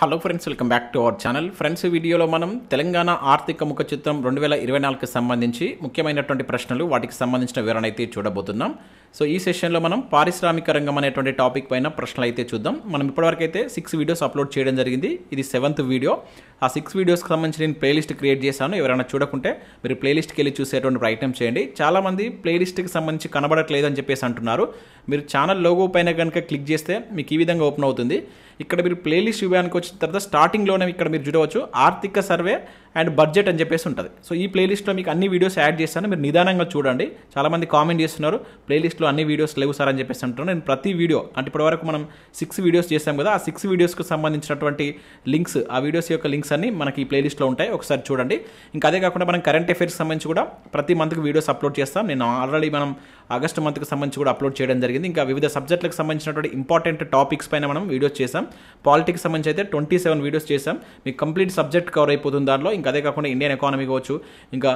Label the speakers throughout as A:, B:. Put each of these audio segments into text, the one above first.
A: Hello friends, welcome back to our channel. Friends, ఈ వీడియోలో మనం తెలంగాణ ఆర్థిక ముఖ చిత్రం 2024కి సంబంధించి ముఖ్యమైనటువంటి ప్రశ్నలు, వాటికి సంబంధించిన వివరణ అయితే చూడబోతున్నాం. సో ఈ సెషన్లో మనం పారిశ్రామిక రంగం అనేటువంటి టాపిక్ పైన ప్రశ్నలు అయితే చూద్దాం. మనం ఇప్పటివరకు అయితే 6 వీడియోస్ అప్లోడ్ చేయడం జరిగింది. ఇది 7th వీడియో. ఆ 6 వీడియోస్కి సంబంధించి నేను ప్లేలిస్ట్ క్రియేట్ చేశాను. ఎవరైనా చూడకుంటే మీరు ప్లేలిస్ట్కి వెళ్ళి చూసేటువంటి ప్రయత్నం చేయండి. చాలామంది ప్లేలిస్ట్కి సంబంధించి కనబడట్లేదు అని చెప్పేసి అంటున్నారు. మీరు ఛానల్ లోగో పైన కనుక క్లిక్ చేస్తే మీకు ఈ విధంగా ఓపెన్ అవుతుంది. ఇక్కడ మీరు ప్లేలిస్ట్ విభాగానికి వచ్చిన తర్వాత స్టార్టింగ్లోనే ఇక్కడ మీరు చూడవచ్చు ఆర్థిక సర్వే అండ్ బడ్జెట్ అని చెప్పేసి ఉంటుంది. సో ఈ ప్లేలిస్ట్లో మీకు అన్ని వీడియోస్ యాడ్ చేస్తాను. మీరు నిదానంగా చూడండి. చాలామంది కామెంట్ చేస్తున్నారు, ప్లేలిస్ట్లో అన్ని వీడియోస్ లేవు సార్ అని చెప్పేసి అంటున్నారు. నేను ప్రతి వీడియో అంటే ఇప్పటివరకు మనం 6 వీడియోస్ చేస్తాం కదా, ఆ 6 వీడియోస్కి సంబంధించినటువంటి లింక్స్, ఆ వీడియోస్ యొక్క లింక్స్ అన్ని మనకి ఈ ప్లేలిస్ట్లో ఉంటాయి. ఒకసారి చూడండి. ఇంకా అదే కాకుండా మనం కరెంట్ అఫైర్స్ సంబంధించి కూడా ప్రతి మంత్కి వీడియోస్ అప్లోడ్ చేస్తాం. నేను ఆల్రెడీ మనం ఆగస్టు మంత్కి సంబంధించి కూడా అప్లోడ్ చేయడం జరిగింది. ఇంకా వివిధ సబ్జెక్టులకు సంబంధించినటువంటి ఇంపార్టెంట్ టాపిక్స్ పైన మనం వీడియోస్ చేసాం. పాలిటిక్స్ సంబంధించి అయితే 27 వీడియోస్ చేసాం. మీకు కంప్లీట్ సబ్జెక్ట్ కవర్ అయిపోతుంది దాంట్లో. ఇంకా అదే కాకుండా ఇండియన్ ఎకానమీ కావచ్చు, ఇంకా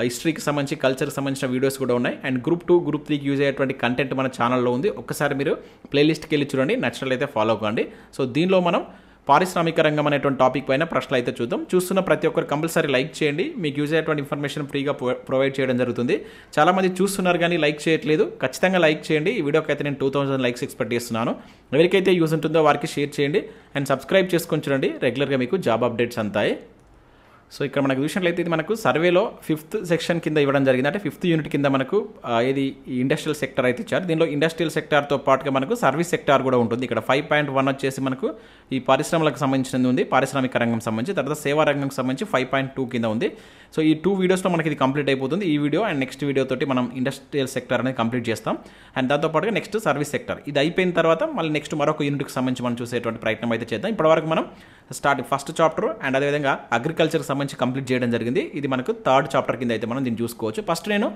A: హిస్టరీకి సంబంధించి, కల్చర్కి సంబంధించిన వీడియోస్ కూడా ఉన్నాయి. అండ్ గ్రూప్ 2, గ్రూప్ 3కి యూజ్ అయ్యేటువంటి కంటెంట్ మన ఛానల్లో ఉంది. ఒక్కసారి మీరు ప్లేలిస్ట్కి వెళ్ళి చూడండి, నచ్చినట్లయితే ఫాలో అవ్వండి. సో దీనిలో మనం పారిశ్రామిక రంగం అనేటువంటి టాపిక్ పైన ప్రశ్నలు అయితే చూద్దాం. చూస్తున్న ప్రతి ఒక్కరు కంపల్సరీ లైక్ చేయండి. మీకు యూజ్ అయ్యేటువంటి ఇన్ఫర్మేషన్ ఫ్రీగా ప్రొవైడ్ చేయడం జరుగుతుంది. చాలామంది చూస్తున్నారు కానీ లైక్ చేయట్లేదు. ఖచ్చితంగా లైక్ చేయండి. ఈ వీడియోకి అయితే నేను 2000 లైక్స్ ఎక్స్పెక్ట్ చేస్తున్నాను. ఎవరికైతే యూజ్ ఉంటుందో వారికి షేర్ చేయండి అండ్ సబ్స్క్రైబ్ చేసుకొని చూడండి. రెగ్యులర్గా మీకు జాబ్ అప్డేట్స్ అంతాయి. సో ఇక్కడ మనకు చూసినట్లయితే ఇది మనకు సర్వేలో 5th సెక్షన్ కింద ఇవ్వడం జరిగింది. అంటే 5th యూనిట్ కింద మనకు ఇది ఇండస్ట్రియల్ సెక్టర్ అయితే ఇచ్చారు. దీనిలో ఇండస్ట్రియల్ సెక్టార్తో పాటుగా మనకు సర్వీస్ సెక్టార్ కూడా ఉంటుంది. ఇక్కడ 5.1 వచ్చేసి మనకు ఈ పరిశ్రమలకు సంబంధించినది ఉంది, పారిశ్రామిక రంగం సంబంధించి. తర్వాత సేవా రంగం సంబంధించి 5.2 కింద ఉంది. సో ఈ 2 వీడియోస్లో మనకి ఇది కంప్లీట్ అయిపోతుంది. ఈ వీడియో అండ్ నెక్స్ట్ వీడియో తోటి మనం ఇండస్ట్రియల్ సెక్టర్ అనేది కంప్లీట్ చేస్తాం. అండ్ దాంతోపాటుగా నెక్స్ట్ సర్వీస్ సెక్టర్. ఇది అయిపోయిన తర్వాత మళ్ళీ నెక్స్ట్ మరొక యూనిట్కి సంబంధించి మనం చూసేటువంటి ప్రయత్నం అయితే చేద్దాం. ఇప్పటివరకు మనం ఫస్ట్ చాప్టర్ అండ్ అదేవిధంగా అగ్రికల్చర్కి సంబంధించి కంప్లీట్ చేయడం జరిగింది. ఇది మనకు 3rd చాప్టర్ కింద అయితే మనం దీన్ని చూసుకోవచ్చు. ఫస్ట్ నేను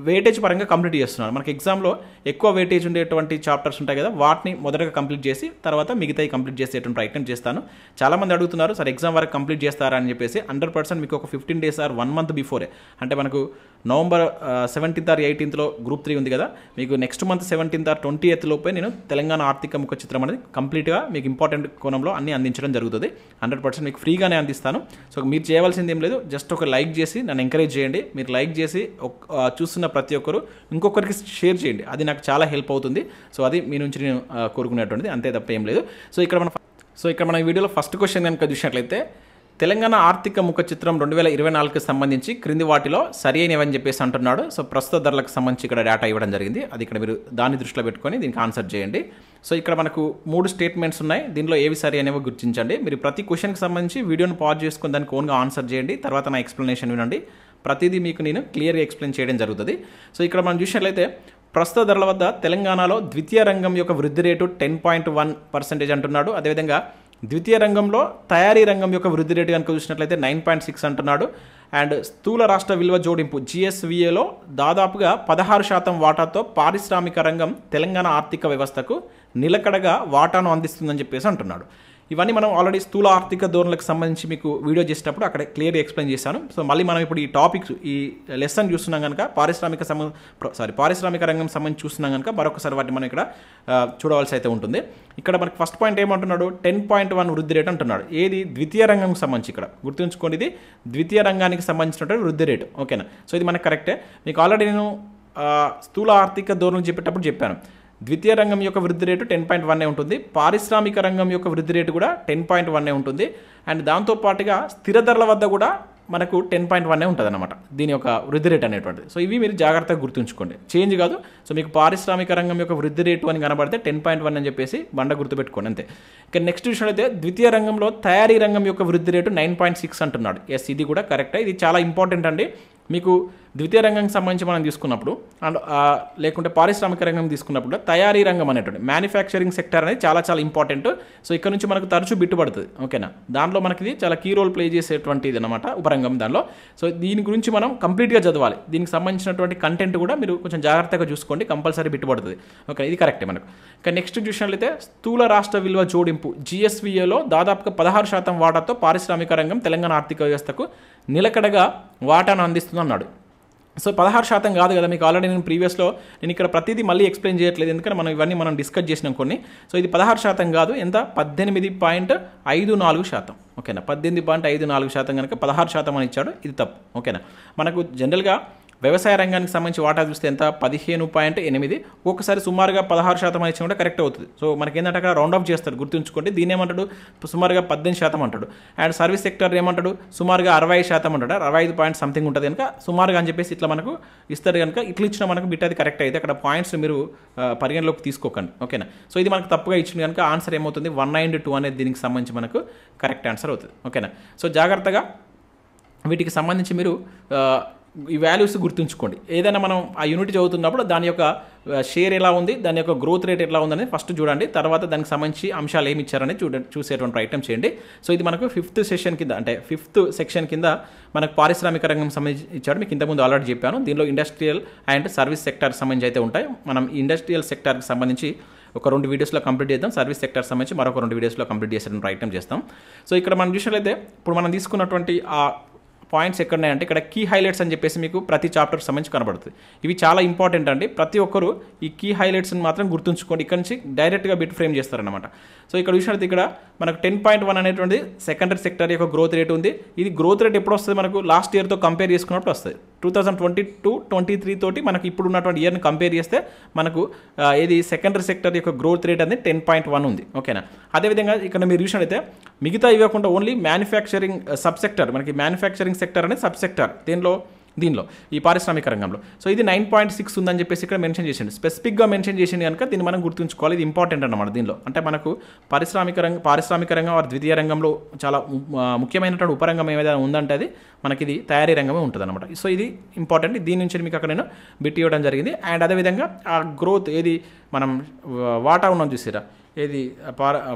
A: వెయిటేజ్ పరంగా కంప్లీట్ చేస్తున్నాను. మనకి ఎగ్జామ్లో ఎక్కువ వెయిటేజ్ ఉండేటువంటి చాప్టర్స్ ఉంటాయి కదా, వాటిని మొదటగా కంప్లీట్ చేసి తర్వాత మిగతాయి కంప్లీట్ చేసేటువంటి ప్రయత్నం చేస్తాను. చాలామంది అడుగుతున్నారు, సార్ ఎగ్జామ్ వరకు కంప్లీట్ చేస్తారా అని చెప్పేసి. 100% మీకు ఒక 15 days ఆర్ 1 month బిఫోరే, అంటే మనకు November 17th or 18th group 3 ఉంది కదా, మీకు next month 17th or 20th లోపే నేను తెలంగాణ ఆర్థిక ముఖ చిత్రం అనేది కంప్లీట్గా మీకు ఇంపార్టెంట్ కోణంలో అన్ని అందించడం జరుగుతుంది. 100% మీకు ఫ్రీగానే అందిస్తాను. సో మీరు చేయవలసింది ఏం లేదు, జస్ట్ ఒక లైక్ చేసి నన్ను ఎంకరేజ్ చేయండి. మీరు లైక్ చేసి చూస్తున్న ప్రతి ఒక్కరు ఇంకొకరికి షేర్ చేయండి. అది నాకు చాలా హెల్ప్ అవుతుంది. సో అది మీ నుంచి నేను కోరుకునేటువంటిది, అంతే తప్ప ఏం లేదు. సో ఇక్కడ మన వీడియోలో ఫస్ట్ క్వశ్చన్ కనుక చూసినట్లయితే, తెలంగాణ ఆర్థిక ముఖ చిత్రం 2024కి సంబంధించి క్రింది వాటిలో సరి అయినవని చెప్పేసి అంటున్నాడు. సో ప్రస్తుత ధరలకు సంబంధించి ఇక్కడ డేటా ఇవ్వడం జరిగింది. అది ఇక్కడ మీరు దాన్ని దృష్టిలో పెట్టుకొని దీనికి ఆన్సర్ చేయండి. సో ఇక్కడ మనకు 3 స్టేట్మెంట్స్ ఉన్నాయి. దీనిలో ఏవి సరి అనేవి గుర్తించండి. మీరు ప్రతి క్వశ్చన్కి సంబంధించి వీడియోని పాజ్ చేసుకొని దానికి ఓన్గా ఆన్సర్ చేయండి. తర్వాత నా ఎక్స్ప్లెనేషన్ వినండి. ప్రతిదీ మీకు నేను క్లియర్గా ఎక్స్ప్లెయిన్ చేయడం జరుగుతుంది. సో ఇక్కడ మనం చూసినట్లయితే ప్రస్తుత ధరల వద్ద తెలంగాణలో ద్వితీయ రంగం యొక్క వృద్ధి రేటు 10.1% అంటున్నాడు. అదేవిధంగా ద్వితీయ రంగంలో తయారీ రంగం యొక్క వృద్ధి రేటు కనుక చూసినట్లయితే 9.6 అంటున్నాడు. అండ్ స్థూల రాష్ట్ర విలువ జోడింపు GSVAలో దాదాపుగా 16% వాటాతో పారిశ్రామిక రంగం తెలంగాణ ఆర్థిక వ్యవస్థకు నిలకడగా వాటాను అందిస్తుందని చెప్పేసి అంటున్నాడు. ఇవన్నీ మనం ఆల్రెడీ స్థూల ఆర్థిక ధోరణులకు సంబంధించి మీకు వీడియో చేసేటప్పుడు అక్కడ క్లియర్గా ఎక్స్ప్లెయిన్ చేశాను. సో మళ్ళీ మనం ఇప్పుడు ఈ టాపిక్స్, ఈ లెసన్ చూస్తున్నాం కనుక పారిశ్రామిక రంగం సంబంధించి చూస్తున్నాం కనుక మరొకసారి వాటిని మనం ఇక్కడ చూడవలసి అయితే ఉంటుంది. ఇక్కడ మనకి ఫస్ట్ పాయింట్ ఏమంటున్నాడు, 10.1 వృద్ధి రేటు అంటున్నాడు. ఏది? ద్వితీయ రంగంకి సంబంధించి. ఇక్కడ గుర్తుంచుకోండి, ఇది ద్వితీయ రంగానికి సంబంధించినటువంటి వృద్ధి రేటు. ఓకేనా? సో ఇది మనకు కరెక్టే. మీకు ఆల్రెడీ నేను స్థూల ఆర్థిక ధోరణులు చెప్పేటప్పుడు చెప్పాను, ద్వితీయ రంగం యొక్క వృద్ధి రేటు 10.1 ఉంటుంది. పారిశ్రామిక రంగం యొక్క వృద్ధి రేటు కూడా 10.1 ఉంటుంది. అండ్ దాంతోపాటుగా స్థిర ధరల వద్ద కూడా మనకు 10.1 ఉంటుంది అనమాట దీని యొక్క వృద్ధి రేటు అనేటువంటిది. సో ఇవి మీరు జాగ్రత్తగా గుర్తుంచుకోండి, చేంజ్ కాదు. సో మీకు పారిశ్రామిక రంగం యొక్క వృద్ధి రేటు అని కనబడితే 10.1 అని చెప్పేసి గుర్తుపెట్టుకోండి, అంతే. ఇక నెక్స్ట్ చూసినట్లయితే ద్వితీయ రంగంలో తయారీ రంగం యొక్క వృద్ధి రేటు 9.6 అంటున్నాడు. ఎస్, ఇది కూడా కరెక్టే. ఇది చాలా ఇంపార్టెంట్ అండి. మీకు ద్వితీయ రంగానికి సంబంధించి మనం తీసుకున్నప్పుడు అండ్ లేకుంటే పారిశ్రామిక రంగం తీసుకున్నప్పుడు తయారీ రంగం అనేటువంటి మ్యానుఫ్యాక్చరింగ్ సెక్టర్ అనేది చాలా చాలా ఇంపార్టెంట్. సో ఇక్కడ నుంచి మనకు తరచూ బిట్టుపడుతుంది. ఓకేనా? దాంట్లో మనకి చాలా కీ రోల్ ప్లే చేసేటువంటిది అనమాట ఉపరంగం దానిలో. సో దీని గురించి మనం కంప్లీట్గా చదవాలి. దీనికి సంబంధించినటువంటి కంటెంట్ కూడా మీరు కొంచెం జాగ్రత్తగా చూసుకోండి, కంపల్సరీ బిట్టుపడుతుంది. ఓకే, ఇది కరెక్టే మనకు. ఇక నెక్స్ట్ చూసినట్లయితే స్థూల రాష్ట్ర విలువ జోడింపు GSVAలో దాదాపుగా 16% వాటాతో పారిశ్రామిక రంగం తెలంగాణ ఆర్థిక వ్యవస్థకు నిలకడగా వాటాను అందిస్తుంది అన్నాడు. సో 16% కాదు కదా, మీకు ఆల్రెడీ నేను ప్రీవియస్లో నేను ఇక్కడ ప్రతిదీ మళ్ళీ ఎక్స్ప్లెయిన్ చేయట్లేదు, ఎందుకంటే ఇవన్నీ మనం డిస్కస్ చేసినాం కొన్ని. సో ఇది 16% కాదు, ఎంత 18.54%. ఓకేనా, 18.54% కనుక 16% అని ఇచ్చాడు, ఇది తప్పు. ఓకేనా, మనకు జనరల్గా వ్యవసాయ రంగానికి సంబంధించి వాటా చూస్తే ఎంత 15.8, ఒక్కొక్కసారి సుమారుగా 16% అని ఇచ్చినా కూడా కరెక్ట్ అవుతుంది. సో మనకి ఏంటంటే అక్కడ రౌండ్ ఆఫ్ చేస్తాడు, గుర్తుంచుకోండి. దీన్ని ఏమంటాడు, సుమారుగా 18% అంటాడు. అండ్ సర్వీస్ సెక్టర్ ఏమంటాడు, సుమారుగా 65% అంటాడు, 65 పాయింట్ సంథింగ్ ఉంటుంది కనుక సుమారుగా అని చెప్పేసి ఇట్లా మనకు ఇస్తారు కనుక ఇట్లా ఇచ్చిన మనకు బిట్ అది కరెక్ట్ అయితే అక్కడ పాయింట్స్ మీరు పరిగణలోకి తీసుకోకండి. ఓకేనా, సో ఇది మనకు తప్పుగా ఇచ్చింది కనుక ఆన్సర్ ఏమవుతుంది 192 అనేది దీనికి సంబంధించి మనకు కరెక్ట్ ఆన్సర్ అవుతుంది. ఓకేనా, సో జాగ్రత్తగా వీటికి సంబంధించి మీరు ఈ వాల్యూస్ గుర్తుంచుకోండి. ఏదైనా మనం ఆ యూనిట్ చదువుతున్నప్పుడు దాని యొక్క షేర్ ఎలా ఉంది, దాని యొక్క గ్రోత్ రేట్ ఎట్లా ఉందని ఫస్ట్ చూడండి, తర్వాత దానికి సంబంధించి అంశాలు ఏమి ఇచ్చారని చూసేటువంటి ప్రయత్నం చేయండి. సో ఇది మనకు 5th సెషన్ కింద, అంటే 5th సెక్షన్ కింద మనకు పారిశ్రామిక రంగం సంబంధించి ఇచ్చాడు. మీకు ఇంతకుముందు ఆల్రెడీ చెప్పాను, దీనిలో ఇండస్ట్రియల్ అండ్ సర్వీస్ సెక్టార్కి సంబంధించి అయితే ఉంటాయి. మనం ఇండస్ట్రియల్ సెక్టార్కి సంబంధించి ఒక 2 వీడియోస్లో కంప్లీట్ చేద్దాం, సర్వీస్ సెక్టర్ సంబంధించి మరొక 2 వీడియోస్లో కంప్లీట్ చేసేటువంటి ప్రయత్నం చేస్తాం. సో ఇక్కడ మనం చూసినట్లయితే ఇప్పుడు మనం తీసుకున్నటువంటి ఆ పాయింట్స్ ఎక్కడున్నాయంటే ఇక్కడ కీ హైలైట్స్ అని చెప్పేసి మీకు ప్రతి చాప్టర్కి సంబంధించి కనబడుతుంది. ఇవి చాలా ఇంపార్టెంట్ అండి, ప్రతి ఒక్కరు ఈ కీ హైలైట్స్ని మాత్రం గుర్తుంచుకోండి. ఇక్కడ నుంచి డైరెక్ట్గా బిట్ ఫ్రేమ్ చేస్తారనమాట. సో ఇక్కడ చూసినట్టు ఇక్కడ మనకు 10.1 అనేటువంటి సెకండరీ సెక్టర్ యొక్క గ్రోత్ రేట్ ఉంది. ఇది గ్రోత్ రేట్ ఎప్పుడు వస్తుంది, మనకు లాస్ట్ ఇయర్తో కంపేర్ చేసుకున్నప్పుడు వస్తుంది. 2022-23 తోటి మనకు ఇప్పుడు ఉన్నటువంటి ఇయర్ని కంపేర్ చేస్తే మనకు ఇది సెకండరీ సెక్టర్ యొక్క గ్రోత్ రేట్ అనేది 10.1 ఉంది. ఓకేనా, అదేవిధంగా ఇక్కడ మీరు చూసినట్లయితే మిగతా ఇవ్వకుండా ఓన్లీ మ్యానుఫ్యాక్చరింగ్ సబ్ సెక్టర్, మనకి మ్యానుఫ్యాక్చరింగ్ సెక్టర్ అనేది సబ్ సెక్టర్ దీనిలో ఈ పారిశ్రామిక రంగంలో. సో ఇది 9.6 ఉందని చెప్పేసి ఇక్కడ మెన్షన్ చేసింది, స్పెసిఫిక్గా మెన్షన్ చేసింది కనుక దీన్ని మనం గుర్తుంచుకోవాలి. ఇది ఇంపార్టెంట్ అన్నమాట దీనిలో. అంటే మనకు పారిశ్రామిక రంగం వారి ద్వితీయ రంగంలో చాలా ముఖ్యమైనటువంటి ఉపరంగం ఏదైనా ఉందంటే అది మనకి ఇది తయారీ రంగమే ఉంటుంది అనమాట. సో ఇది ఇంపార్టెంట్, దీని నుంచి మీకు అక్కడ నేను బిట్ ఇవ్వడం జరిగింది. అండ్ అదేవిధంగా ఆ గ్రోత్ ఏది మనం వాటా ఉన్నాం చూసారా, ఏది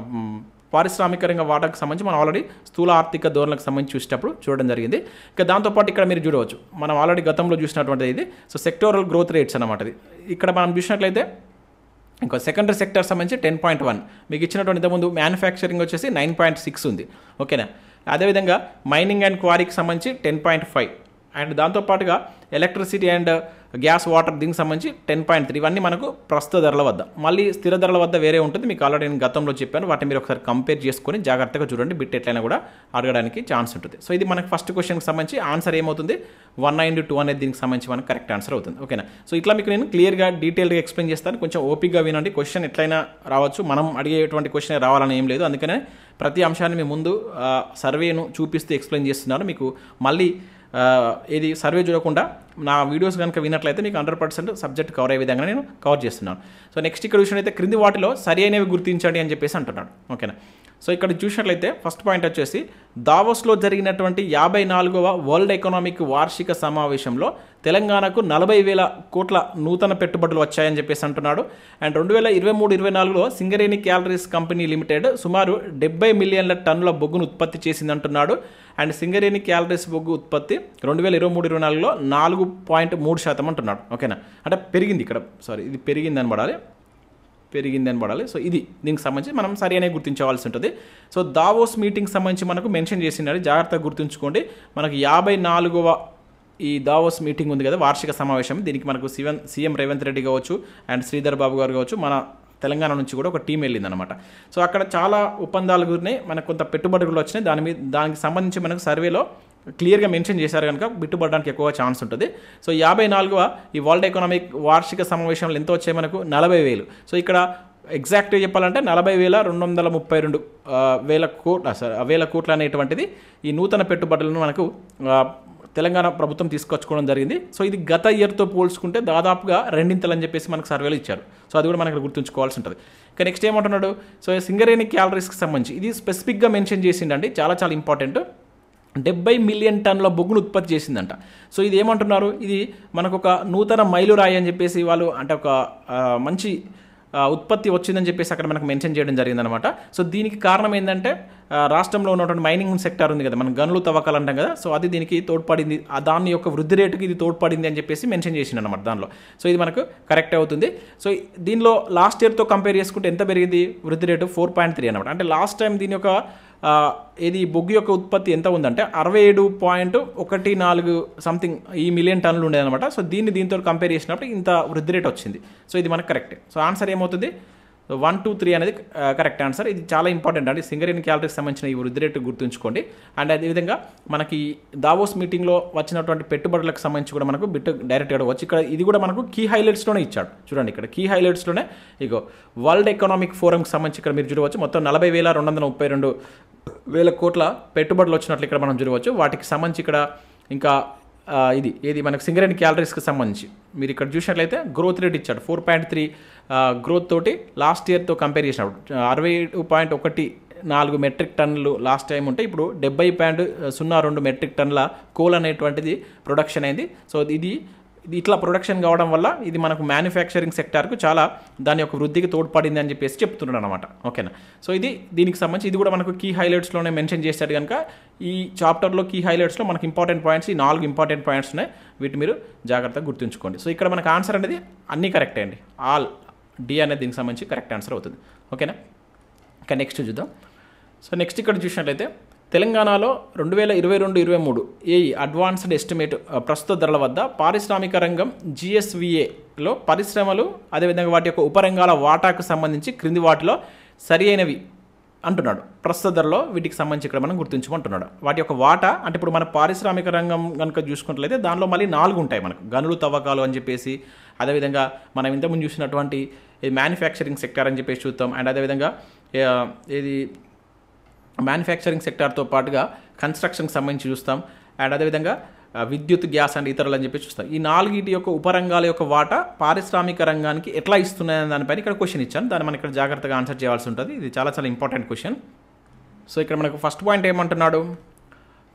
A: పారిశ్రామిక రంగ వాటాకు సంబంధించి మనం ఆల్రెడీ స్థూల ఆర్థిక ధోరణులకు సంబంధించి చూసేటప్పుడు చూడడం జరిగింది. ఇక దాంతోపాటు ఇక్కడ మీరు చూడవచ్చు, మనం ఆల్రెడీ గతంలో చూసినటువంటిది ఇది. సో సెక్టోరల్ గ్రోత్ రేట్స్ అన్నమాట. ఇది ఇక్కడ మనం చూసినట్లయితే ఇంకో సెకండరీ సెక్టర్ సంబంధించి 10.1, మీకు ఇచ్చినటువంటి ఇంతకుముందు మ్యానుఫ్యాక్చరింగ్ వచ్చేసి 9.6 ఉంది. ఓకేనా, అదేవిధంగా మైనింగ్ అండ్ క్వారీకి సంబంధించి 10.5, అండ్ దాంతోపాటుగా ఎలక్ట్రిసిటీ అండ్ గ్యాస్ వాటర్ దీనికి సంబంధించి 10.3. ఇవన్నీ మనకు ప్రస్తుత ధరల వద్ద, మళ్ళీ స్థిర ధరల వద్ద వేరే ఉంటుంది. మీకు ఆల్రెడీ నేను గతంలో చెప్పాను, వాటిని మీరు ఒకసారి కంపేర్ చేసుకొని జాగ్రత్తగా చూడండి, బిట్ ఎట్లయినా కూడా అడగడానికి ఛాన్స్ ఉంటుంది. సో ఇది మనకు ఫస్ట్ క్వశ్చన్కి సంబంధించి ఆన్సర్ ఏమవుతుంది 192 అనేది దీనికి సంబంధించి మనకు కరెక్ట్ ఆన్సర్ అవుతుంది. ఓకేనా, సో ఇట్లా మీకు నేను క్లియర్గా డీటెయిల్గా ఎక్స్ప్లెయిన్ చేస్తాను, కొంచెం ఓపిక్గా వినండి. క్వశ్చన్ ఎట్లయినా రావచ్చు, మనం అడిగేటువంటి క్వశ్చన్ రావాలని ఏం లేదు, అందుకనే ప్రతి అంశాన్ని మీ ముందు సర్వేను చూపిస్తూ ఎక్స్ప్లెయిన్ చేస్తున్నాను. మీకు మళ్ళీ ఇది సర్వే చూడకుండా నా వీడియోస్ కనుక విన్నట్లయితే మీకు 100% సబ్జెక్ట్ కవర్ అయ్యే విధంగా నేను కవర్ చేస్తున్నాను. సో నెక్స్ట్ ఇక్కడ చూసినట్లయితే క్రింది వాటిలో సరి అయినవి గుర్తించండి అని చెప్పేసి అంటున్నాడు. ఓకేనా, సో ఇక్కడ చూసినట్లయితే ఫస్ట్ పాయింట్ వచ్చేసి దావోస్లో జరిగినటువంటి 54వ వరల్డ్ ఎకనామిక్ వార్షిక సమావేశంలో తెలంగాణకు 40,000 కోట్ల నూతన పెట్టుబడులు వచ్చాయని చెప్పేసి అంటున్నాడు. అండ్ 2023-24లో సింగరేణి క్యాలరీస్ కంపెనీ లిమిటెడ్ సుమారు 70 మిలియన్ల టన్నుల బొగ్గును ఉత్పత్తి చేసింది అంటున్నాడు. అండ్ సింగరేణి క్యాలరీస్ బొగ్గు ఉత్పత్తి 2023-24లో 4.3% అంటున్నాడు. ఓకేనా, అంటే పెరిగింది ఇక్కడ, ఇది పెరిగిందని పడాలి. సో ఇది దీనికి సంబంధించి మనం సరి అనే గుర్తించవలసి ఉంటుంది. సో దావోస్ మీటింగ్ సంబంధించి మనకు మెన్షన్ చేసినారు, జాగ్రత్తగా గుర్తుంచుకోండి. మనకు 54వ ఈ దావోస్ మీటింగ్ ఉంది కదా, వార్షిక సమావేశం. దీనికి మనకు సీఎం రేవంత్ రెడ్డి కావచ్చు అండ్ శ్రీధర్ బాబు గారు కావచ్చు, మన తెలంగాణ నుంచి కూడా ఒక టీం వెళ్ళిందనమాట. సో అక్కడ చాలా ఒప్పందాలు గురినాయి, మనకు కొంత పెట్టుబడులు వచ్చినాయి. దానికి సంబంధించి మనకు సర్వేలో క్లియర్గా మెన్షన్ చేశారు కనుక బిట్టుబడడానికి ఎక్కువ ఛాన్స్ ఉంటుంది. సో 54వ ఈ వరల్డ్ ఎకనామిక్ వార్షిక సమావేశంలో ఎంత వచ్చాయి మనకు 40,000. సో ఇక్కడ ఎగ్జాక్ట్గా చెప్పాలంటే 40,232 వేల కోట్లు అనేటువంటిది ఈ నూతన పెట్టుబడులను మనకు తెలంగాణ ప్రభుత్వం తీసుకొచ్చుకోవడం జరిగింది. సో ఇది గత ఇయర్తో పోల్చుకుంటే దాదాపుగా రెండింతలని చెప్పేసి మనకు సర్వేలు ఇచ్చారు. సో అది కూడా మనకు గుర్తుంచుకోవాల్సి ఉంటుంది. ఇక నెక్స్ట్ ఏమంటున్నాడు, సో సింగరేణి క్యాలరీస్కి సంబంధించి ఇది స్పెసిఫిక్గా మెన్షన్ చేసిండండి, చాలా చాలా ఇంపార్టెంట్. 70 మిలియన్ టన్నుల బొగ్గును ఉత్పత్తి చేసిందంట. సో ఇది ఏమంటున్నారు, ఇది మనకు ఒక నూతన మైలురాయి అని చెప్పేసి వాళ్ళు, అంటే ఒక మంచి ఉత్పత్తి వచ్చిందని చెప్పేసి అక్కడ మనకు మెన్షన్ చేయడం జరిగిందనమాట. సో దీనికి కారణం ఏంటంటే రాష్ట్రంలో ఉన్నటువంటి మైనింగ్ సెక్టర్ ఉంది కదా, మనం గనులు తవ్వకాలు అంటాం కదా, సో అది దీనికి తోడ్పడింది, దాని యొక్క వృద్ధి రేటుకి ఇది తోడ్పడింది అని చెప్పేసి మెన్షన్ చేసింది అనమాట దానిలో. సో ఇది మనకు కరెక్ట్ అవుతుంది. సో దీనిలో లాస్ట్ ఇయర్తో కంపేర్ చేసుకుంటే ఎంత పెరిగింది వృద్ధి రేటు 4.3 అనమాట. అంటే లాస్ట్ టైం దీని యొక్క ఇది బొగ్గు యొక్క ఉత్పత్తి ఎంత ఉందంటే 67.14 సంథింగ్ ఈ మిలియన్ టన్నులు ఉండేదన్నమాట. సో దీంతో కంపేర్ చేసినప్పుడు ఇంత వృద్ధి రేట్ వచ్చింది. సో ఇది మనకు కరెక్ట్. సో ఆన్సర్ ఏమవుతుంది 1, 2, 3 అనేది కరెక్ట్ ఆన్సర్. ఇది చాలా ఇంపార్టెంట్ అండి, సింగరేణి క్యాలరీకి సంబంధించిన ఈ వృద్ధి రేటు గుర్తుంచుకోండి. అండ్ అదేవిధంగా మనకి దావోస్ మీటింగ్లో వచ్చినటువంటి పెట్టుబడులకు సంబంధించి కూడా మనకు బిట్ డైరెక్ట్గా వచ్చి ఇక్కడ ఇది కూడా మనకు కీ హైలైట్స్లోనే ఇచ్చాడు. చూడండి ఇక్కడ కీ హైలైట్స్లోనే ఇగో వరల్డ్ ఎకనామిక్ ఫోరంకి సంబంధించి ఇక్కడ మీరు చూడవచ్చు మొత్తం 40,232 కోట్ల పెట్టుబడులు వచ్చినట్లు ఇక్కడ మనం చూడవచ్చు. వాటికి సంబంధించి ఇక్కడ ఇంకా ఇది మనకు సింగరేణి క్యాలరీస్కి సంబంధించి మీరు ఇక్కడ చూసినట్లయితే గ్రోత్ రేట్ ఇచ్చాడు 4.3 గ్రోత్ తోటి లాస్ట్ ఇయర్తో కంపేర్ చేసినప్పుడు 67.14 మెట్రిక్ టన్నులు లాస్ట్ టైం ఉంటే ఇప్పుడు 70.02 మెట్రిక్ టన్నుల కోల్ అనేటువంటిది ప్రొడక్షన్ అయింది. సో ఇది ఇట్లా ప్రొడక్షన్ కావడం వల్ల ఇది మనకు మ్యానుఫ్యాక్చరింగ్ సెక్టార్కు చాలా దాని యొక్క వృద్ధికి తోడ్పడింది అని చెప్పేసి చెప్తున్నాడు అనమాట. ఓకేనా. సో దీనికి సంబంధించి ఇది కూడా మనకు కీ హైలైట్స్లోనే మెన్షన్ చేశాడు కనుక ఈ చాప్టర్లో కీ హైలైట్స్లో మనకు ఇంపార్టెంట్ పాయింట్స్ ఈ 4 ఇంపార్టెంట్ పాయింట్స్ ఉన్నాయి. వీటి మీరు జాగ్రత్తగా గుర్తుంచుకోండి. సో ఇక్కడ మనకు ఆన్సర్ అనేది అన్నీ కరెక్టే అండి. ఆల్ డి అనేది దీనికి సంబంధించి కరెక్ట్ ఆన్సర్ అవుతుంది. ఓకేనా. ఇంకా నెక్స్ట్ చూద్దాం. సో నెక్స్ట్ ఇక్కడ చూసినట్లయితే తెలంగాణలో 2022-23 అడ్వాన్స్డ్ ఎస్టిమేట్ ప్రస్తుత ధరల వద్ద పారిశ్రామిక రంగం GSVAలో పరిశ్రమలు అదేవిధంగా వాటి యొక్క ఉపరంగాల వాటాకు సంబంధించి క్రింది వాటిలో సరి అయినవి అంటున్నాడు. ప్రస్తుత ధరలో వీటికి సంబంధించి ఇక్కడ మనం గుర్తుంచమంటున్నాడు. వాటి యొక్క వాటా అంటే ఇప్పుడు మన పారిశ్రామిక రంగం కనుక చూసుకున్నట్లయితే దానిలో మళ్ళీ 4 ఉంటాయి మనకు. గనులు తవ్వకాలు అని చెప్పేసి, అదేవిధంగా మనం ఇంతకుముందు చూసినటువంటి మ్యానుఫ్యాక్చరింగ్ సెక్టార్ అని చెప్పేసి చూస్తాం. అండ్ అదేవిధంగా ఇది మ్యానుఫ్యాక్చరింగ్ సెక్టార్తో పాటుగా కన్స్ట్రక్షన్కి సంబంధించి చూస్తాం. అండ్ అదేవిధంగా విద్యుత్, గ్యాస్ అండ్ ఇతరులు అని చెప్పి చూస్తాం. ఈ 4 యొక్క ఉపరంగాల యొక్క వాటా పారిశ్రామిక రంగానికి ఎట్లా ఇస్తున్నాయని దానిపైన ఇక్కడ క్వశ్చన్ ఇచ్చాను. దాన్ని మనం ఇక్కడ జాగ్రత్తగా ఆన్సర్ చేయాల్సి ఉంటుంది. ఇది చాలా చాలా ఇంపార్టెంట్ క్వశ్చన్. సో ఇక్కడ మనకు ఫస్ట్ పాయింట్ ఏమంటున్నాడు,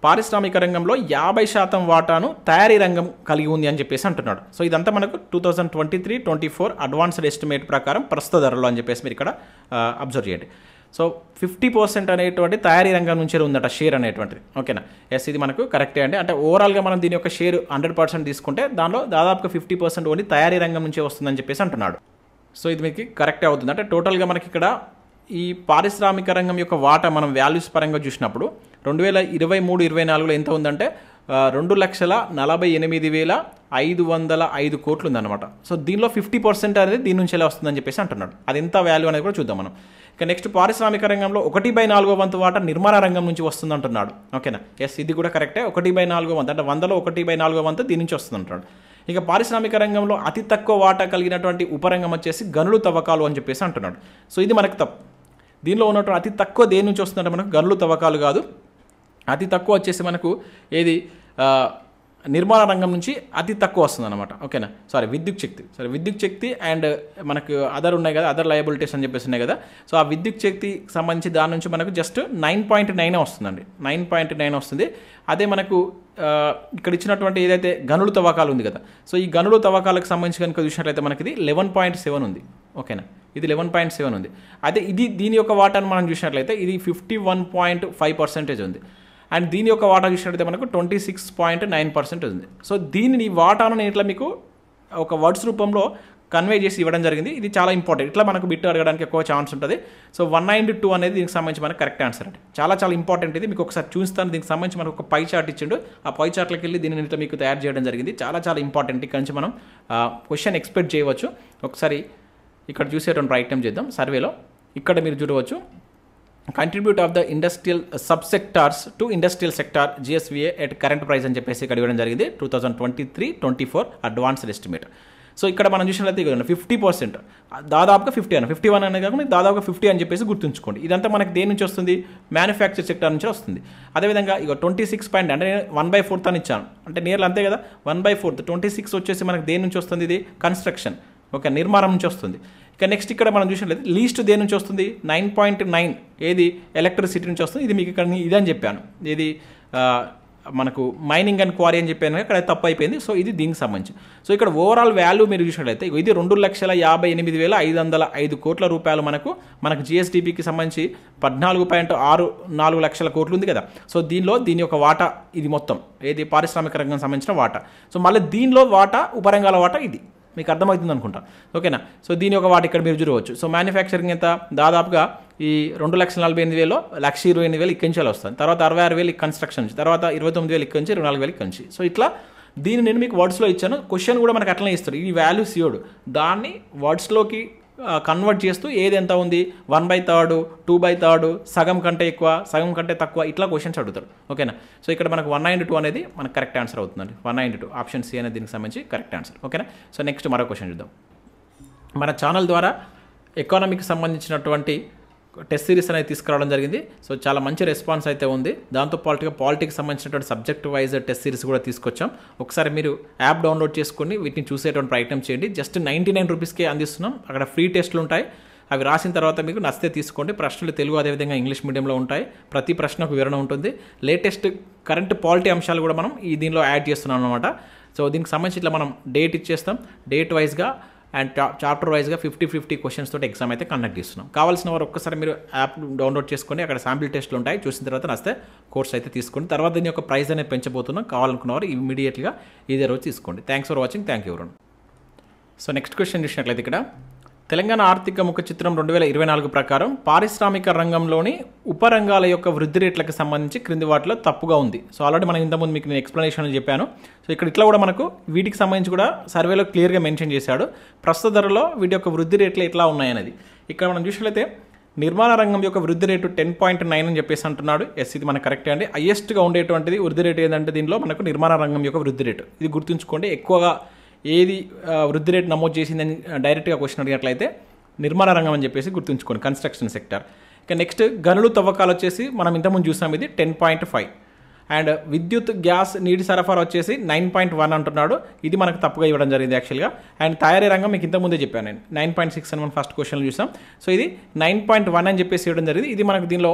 A: పారిశ్రామిక రంగంలో 50% వాటాను తయారీ రంగం కలిగి ఉంది అని చెప్పేసి అంటున్నాడు. సో ఇదంతా మనకు 2023-24 అడ్వాన్స్డ్ ఎస్టిమేట్ ప్రకారం ప్రస్తుత ధరలో అని చెప్పేసి మీరు ఇక్కడ అబ్జర్వ్ చేయండి. సో 50% అనేటువంటి తయారీ రంగం నుంచే ఉందట షేర్ అనేటువంటిది. ఓకేనా. ఎస్, ఇది మనకు కరెక్టే అండి. అంటే ఓవరాల్గా మనం దీని యొక్క షేర్ 100% తీసుకుంటే దానిలో దాదాపుగా 50% ఓన్లీ తయారీ రంగం నుంచే వస్తుందని చెప్పేసి అంటున్నాడు. సో ఇది మీకు కరెక్టే అవుతుంది. అంటే టోటల్గా మనకి ఇక్కడ ఈ పారిశ్రామిక రంగం యొక్క వాటా మనం వాల్యూస్ పరంగా చూసినప్పుడు 2023-24లో ఎంత ఉందంటే 2,48,505 కోట్లు ఉందన్నమాట. సో దీనిలో 50% అనేది దీని నుంచి ఎలా వస్తుందని చెప్పేసి అంటున్నాడు. అది ఎంత వాల్యూ అనేది కూడా చూద్దాం మనం. ఇక నెక్స్ట్ పారిశ్రామిక రంగంలో 1/4 వంతు వాటా నిర్మాణ రంగం నుంచి వస్తుంది అంటున్నాడు. ఓకేనా. ఎస్, ఇది కూడా కరెక్టే. 1/4 వంతు అంటే 100లో 1/4 వంతు దీని నుంచి వస్తుంది అంటున్నాడు. ఇక పారిశ్రామిక రంగంలో అతి తక్కువ వాటా కలిగినటువంటి ఉపరంగం వచ్చేసి గనులు తవ్వకాలు అని చెప్పేసి అంటున్నాడు. సో ఇది మనకు తప్పు. దీనిలో ఉన్నటువంటి అతి తక్కువ దేని నుంచి వస్తుందంటే మనకు గనులు తవ్వకాలు కాదు. అతి తక్కువ వచ్చేసి మనకు ఏది నిర్మాణ రంగం నుంచి అతి తక్కువ వస్తుంది అనమాట. ఓకేనా. విద్యుత్ శక్తి అండ్ మనకు అదర్ ఉన్నాయి కదా, అదర్ లయబిలిటీస్ అని చెప్పేసి ఉన్నాయి కదా. సో ఆ విద్యుత్ శక్తి సంబంధించి దాని నుంచి మనకు జస్ట్ 9.9 వస్తుందండి. 9.9 వస్తుంది. అదే మనకు ఇక్కడ ఇచ్చినటువంటి ఏదైతే గనులు తవ్వకాలు ఉంది కదా, సో ఈ గనులు తవ్వకాలకు సంబంధించి కనుక చూసినట్లయితే మనకి ఇది 11.7 ఉంది. ఓకేనా. ఇది 11.7 ఉంది. అదే దీని యొక్క వాటాను మనం చూసినట్లయితే ఇది 51.5% ఉంది. అండ్ దీని యొక్క వాటా చూసినట్లయితే మనకు 26.9% ఉంది. సో దీనిని వాటాను నేను ఇట్లా మీకు ఒక వర్డ్స్ రూపంలో కన్వే చేసి ఇవ్వడం జరిగింది. ఇది చాలా ఇంపార్టెంట్. ఇట్లా మనకు బిట్ అడగడానికి ఎక్కువ ఛాన్స్ ఉంటుంది. సో 1 and 2 అనేది దీనికి సంబంధించి మనకు కరెక్ట్ ఆన్సర్ అంటే చాలా చాలా ఇంపార్టెంట్. ఇది మీకు ఒకసారి చూస్తాను. దీనికి సంబంధించి మనకు ఒక పై చార్ట్ ఇచ్చిండు. ఆ పై చార్ట్లోకి వెళ్ళి దీనిని ఇట్లా మీకు తయారు చేయడం జరిగింది. చాలా చాలా ఇంపార్టెంట్. ఇక్కడ నుంచి మనం క్వశ్చన్ ఎక్స్పెక్ట్ చేయవచ్చు. ఒకసారి ఇక్కడ చూసేటువంటి ప్రయత్నం చేద్దాం. సర్వేలో ఇక్కడ మీరు చూడవచ్చు, contribute of the industrial subsectors to industrial sector GSVA at current price అని చెప్పేసి ఇక్కడ ఇవ్వడం జరిగింది. 2023-24 అడ్వాన్స్డ్ ఎస్టిమేట్. సో ఇక్కడ మనం చూసినట్లయితే 50%, దాదాపుగా 50 అని 51 అనేది కాకుండా దాదాపుగా 50 అని చెప్పేసి గుర్తుంచుకోండి. ఇదంతా మనకి దేని నుంచి వస్తుంది, మ్యానుఫ్యాక్చర్ సెక్టర్ నుంచి వస్తుంది. అదేవిధంగా ఇక 26 అంటే 1/4 అని ఇచ్చాను, అంటే నియర్లీ అంతే కదా. 1/4 26 వచ్చేసి మనకి దేని నుంచి వస్తుంది, ఇది కన్స్ట్రక్షన్. ఓకే, నిర్మాణం నుంచి వస్తుంది. ఇక నెక్స్ట్ ఇక్కడ మనం చూసినట్లయితే లీస్ట్ దేని నుంచి వస్తుంది, 9.9 ఏది ఎలక్ట్రిసిటీ నుంచి వస్తుంది. ఇది మీకు ఇక్కడ ఇదని చెప్పాను, ఇది మనకు మైనింగ్ అండ్ క్వారీ అని చెప్పాను, ఇక్కడ తప్పు అయిపోయింది. సో ఇది దీనికి సంబంధించి. సో ఇక్కడ ఓవరాల్ వాల్యూ మీరు చూసినట్లయితే ఇది 2,58,505 కోట్ల రూపాయలు మనకు GSDPకి సంబంధించి 14.64 లక్షల కోట్లు ఉంది కదా. సో దీని యొక్క వాటా ఇది మొత్తం ఏది పారిశ్రామిక రంగం సంబంధించిన వాటా. సో మళ్ళీ దీనిలో వాటా ఉపరంగాల వాటా ఇది. మీకు అర్థమవుతుంది అనుకుంటా, ఓకేనా. సో దీని ఒక వాటి ఇక్కడ మీరు చూడవచ్చు. సో మ్యానుఫ్యాక్చరింగ్ ఎంత దాదాపుగా ఈ 2,48,000 1,28,000 ఇక్కడి నుంచి వస్తుంది, తర్వాత 66,000 కన్స్ట్రక్షన్ నుంచి, తర్వాత 29,000 ఇక్కడి నుంచి, 24,000 ఇక్కడి నుంచి. సో ఇట్లా దీన్ని నేను మీకు వర్డ్స్లో ఇచ్చాను. క్వశ్చన్ కూడా మనకు అట్లనే ఇస్తారు, ఈ వాల్యూస్ ఇవ్వడు, దాన్ని వర్డ్స్లోకి కన్వర్ట్ చేస్తూ ఏది ఎంత ఉంది 1/3, 2/3, సగం కంటే ఎక్కువ, సగం కంటే తక్కువ, ఇట్లా క్వశ్చన్స్ అడుగుతారు, ఓకేనా. సో ఇక్కడ మనకు 192 అనేది మనకు కరెక్ట్ ఆన్సర్ అవుతుందండి. 192 ఆప్షన్ సి అనేది దీనికి సంబంధించి కరెక్ట్ ఆన్సర్, ఓకేనా. సో నెక్స్ట్ మరో క్వశ్చన్ చూద్దాం. మన ఛానల్ ద్వారా ఎకానమీకి సంబంధించినటువంటి టెస్ట్ సిరీస్ అనేది తీసుకురావడం జరిగింది. సో చాలా మంచి రెస్పాన్స్ అయితే ఉంది. దాంతోపాటుగా పాలిటిక్స్ సంబంధించినటువంటి సబ్జెక్ట్ వైజ్ టెస్ట్ సిరీస్ కూడా తీసుకొచ్చాం. ఒకసారి మీరు యాప్ డౌన్లోడ్ చేసుకొని వీటిని చూసేటువంటి ప్రయత్నం చేయండి. జస్ట్ 99 రూపీస్కే అందిస్తున్నాం. అక్కడ ఫ్రీ టెస్టులు ఉంటాయి, అవి రాసిన తర్వాత మీకు నచ్చితే తీసుకోండి. ప్రశ్నలు తెలుగు అదేవిధంగా ఇంగ్లీష్ మీడియంలో ఉంటాయి. ప్రతి ప్రశ్నకు వివరణ ఉంటుంది. లేటెస్ట్ కరెంట్ పాలిటీ అంశాలు కూడా మనం దీనిలో యాడ్ చేస్తున్నాం అనమాట. సో దీనికి సంబంధించి ఇట్లా మనం డేట్ ఇచ్చేస్తాం, డేట్ వైజ్గా అండ్ చాప్టర్ వైజ్గా 50-50 క్వశ్చన్స్ తోటి ఎగ్జామ్ అయితే కండక్ట్ చేస్తున్నాం. కావాల్సిన వారు ఒక్కసారి మీరు యాప్ డౌన్లోడ్ చేసుకొని అక్కడ శాంపిల్ టెస్ట్లు ఉంటాయి, చూసిన తర్వాత నచ్చితే కోర్స్ అయితే తీసుకోండి. తర్వాత దీని యొక్క ప్రైస్ అనేది పెంచబోతున్నాం. కావాలనుకున్నవారు ఇమీడియట్గా ఇదే రోజు తీసుకోండి. Thanks for watching. Thank you. So next question చూసినట్లయితే ఇక్కడ తెలంగాణ ఆర్థిక ముఖ చిత్రం 2024 ప్రకారం పారిశ్రామిక రంగంలోని ఉపరంగాల యొక్క వృద్ధి రేట్లకు సంబంధించి క్రింది వాటిలో తప్పుగా ఉంది. సో ఆల్రెడీ మనం ఇంతకుముందు మీకు నేను ఎక్స్ప్లెనేషన్ చెప్పాను. సో ఇక్కడ ఇట్లా కూడా మనకు వీటికి సంబంధించి కూడా సర్వేలో క్లియర్గా మెన్షన్ చేశాడు. ప్రస్తుత ధరలో వీటి యొక్క వృద్ధి రేట్లు ఎట్లా ఉన్నాయనేది. ఇక్కడ మనం చూసినట్లయితే నిర్మాణ రంగం యొక్క వృద్ధి రేటు 10.9 అని చెప్పేసి అంటున్నాడు. ఎస్, ఇది మనకు కరెక్టే అండి. హైయెస్ట్గా ఉండేటువంటిది వృద్ధి రేటు ఏంటంటే దీనిలో మనకు నిర్మాణ రంగం యొక్క వృద్ధి రేటు. ఇది గుర్తుంచుకోండి. ఎక్కువగా ఏది వృద్ధి రేటు నమోదు చేసిందని డైరెక్ట్గా క్వశ్చన్ అడిగినట్లయితే నిర్మాణ రంగం అని చెప్పేసి గుర్తుంచుకోండి, కన్స్ట్రక్షన్ సెక్టర్. ఇక నెక్స్ట్ గనులు తవ్వకాలు వచ్చేసి మనం ఇంతకుముందు చూసాం, ఇది 10.5. అండ్ విద్యుత్ గ్యాస్ నీటి సరఫరా వచ్చేసి 9.1 అంటున్నాడు. ఇది మనకు తప్పుగా ఇవ్వడం జరిగింది యాక్చువల్గా. అండ్ తయారీ రంగం మీకు ఇంతకుముందే చెప్పాను నేను 9.6 అని మనం ఫస్ట్ క్వశ్చన్లో చూసాం. సో ఇది 9.1 అని చెప్పేసి ఇవ్వడం జరిగింది. ఇది మనకు దీనిలో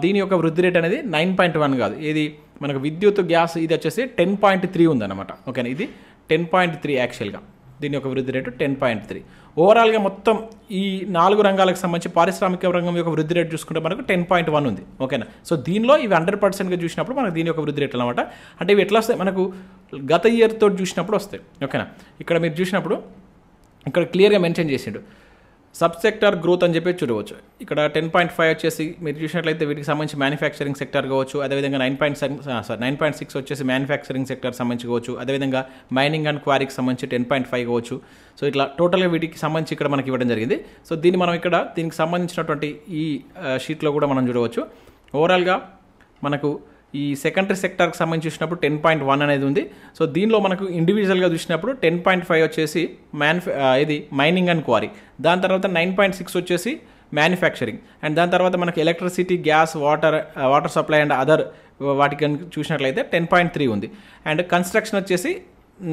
A: దీని యొక్క వృద్ధి రేట్ అనేది 9.1 కాదు, ఇది మనకు విద్యుత్ గ్యాస్ ఇది వచ్చేసి 10.3 ఉందన్నమాట, ఓకేనా. ఇది 10.3 యాక్చువల్గా దీని యొక్క వృద్ధి రేటు 10.3. ఓవరాల్గా మొత్తం ఈ 4 రంగాలకు సంబంధించి పారిశ్రామిక రంగం యొక్క వృద్ధి రేటు చూసుకుంటే మనకు 10.1 ఉంది, ఓకేనా. సో దీనిలో ఇవి 100%గా చూసినప్పుడు మనకు దీని యొక్క వృద్ధి రేట్లు అనమాట. అంటే ఇవి ఎట్లా వస్తాయి మనకు గత ఇయర్ తోటి చూసినప్పుడు వస్తాయి, ఓకేనా. ఇక్కడ మీరు చూసినప్పుడు ఇక్కడ క్లియర్గా మెన్షన్ చేసిండు సబ్ సెక్టర్ గ్రోత్ అని చెప్పి చూడవచ్చు. ఇక్కడ 10.5 వచ్చేసి మీరు చూసినట్లయితే వీటికి సంబంధించి మ్యానుఫ్యాక్చరింగ్ సెక్టర్ కావచ్చు, అదేవిధంగా 9.6 వచ్చేసి మ్యానుఫ్యాక్చరింగ్ సెక్టర్ సంబంధించి కావచ్చు, అదేవిధంగా మైనింగ్ అండ్ క్వారీకి సంబంధించి 10.5 కావచ్చు. సో ఇట్లా టోటల్గా వీటికి సంబంధించి ఇక్కడ మనకి ఇవ్వడం జరిగింది. సో దీన్ని మనం ఇక్కడ దీనికి సంబంధించినటువంటి ఈ షీట్లో కూడా మనం చూడవచ్చు. ఓవరాల్గా మనకు ఈ సెకండరీ సెక్టర్కి సంబంధించి చూసినప్పుడు 10.1 అనేది ఉంది. సో దీనిలో మనకు ఇండివిజువల్గా చూసినప్పుడు 10.5 వచ్చేసి ఇది మైనింగ్ అండ్ క్వారీ, దాని తర్వాత 9.6 వచ్చేసి మ్యానుఫ్యాక్చరింగ్, అండ్ దాని తర్వాత మనకి electricity, gas, water supply and other వాటికి చూసినట్లయితే 10.3 ఉంది. అండ్ కన్స్ట్రక్షన్ వచ్చేసి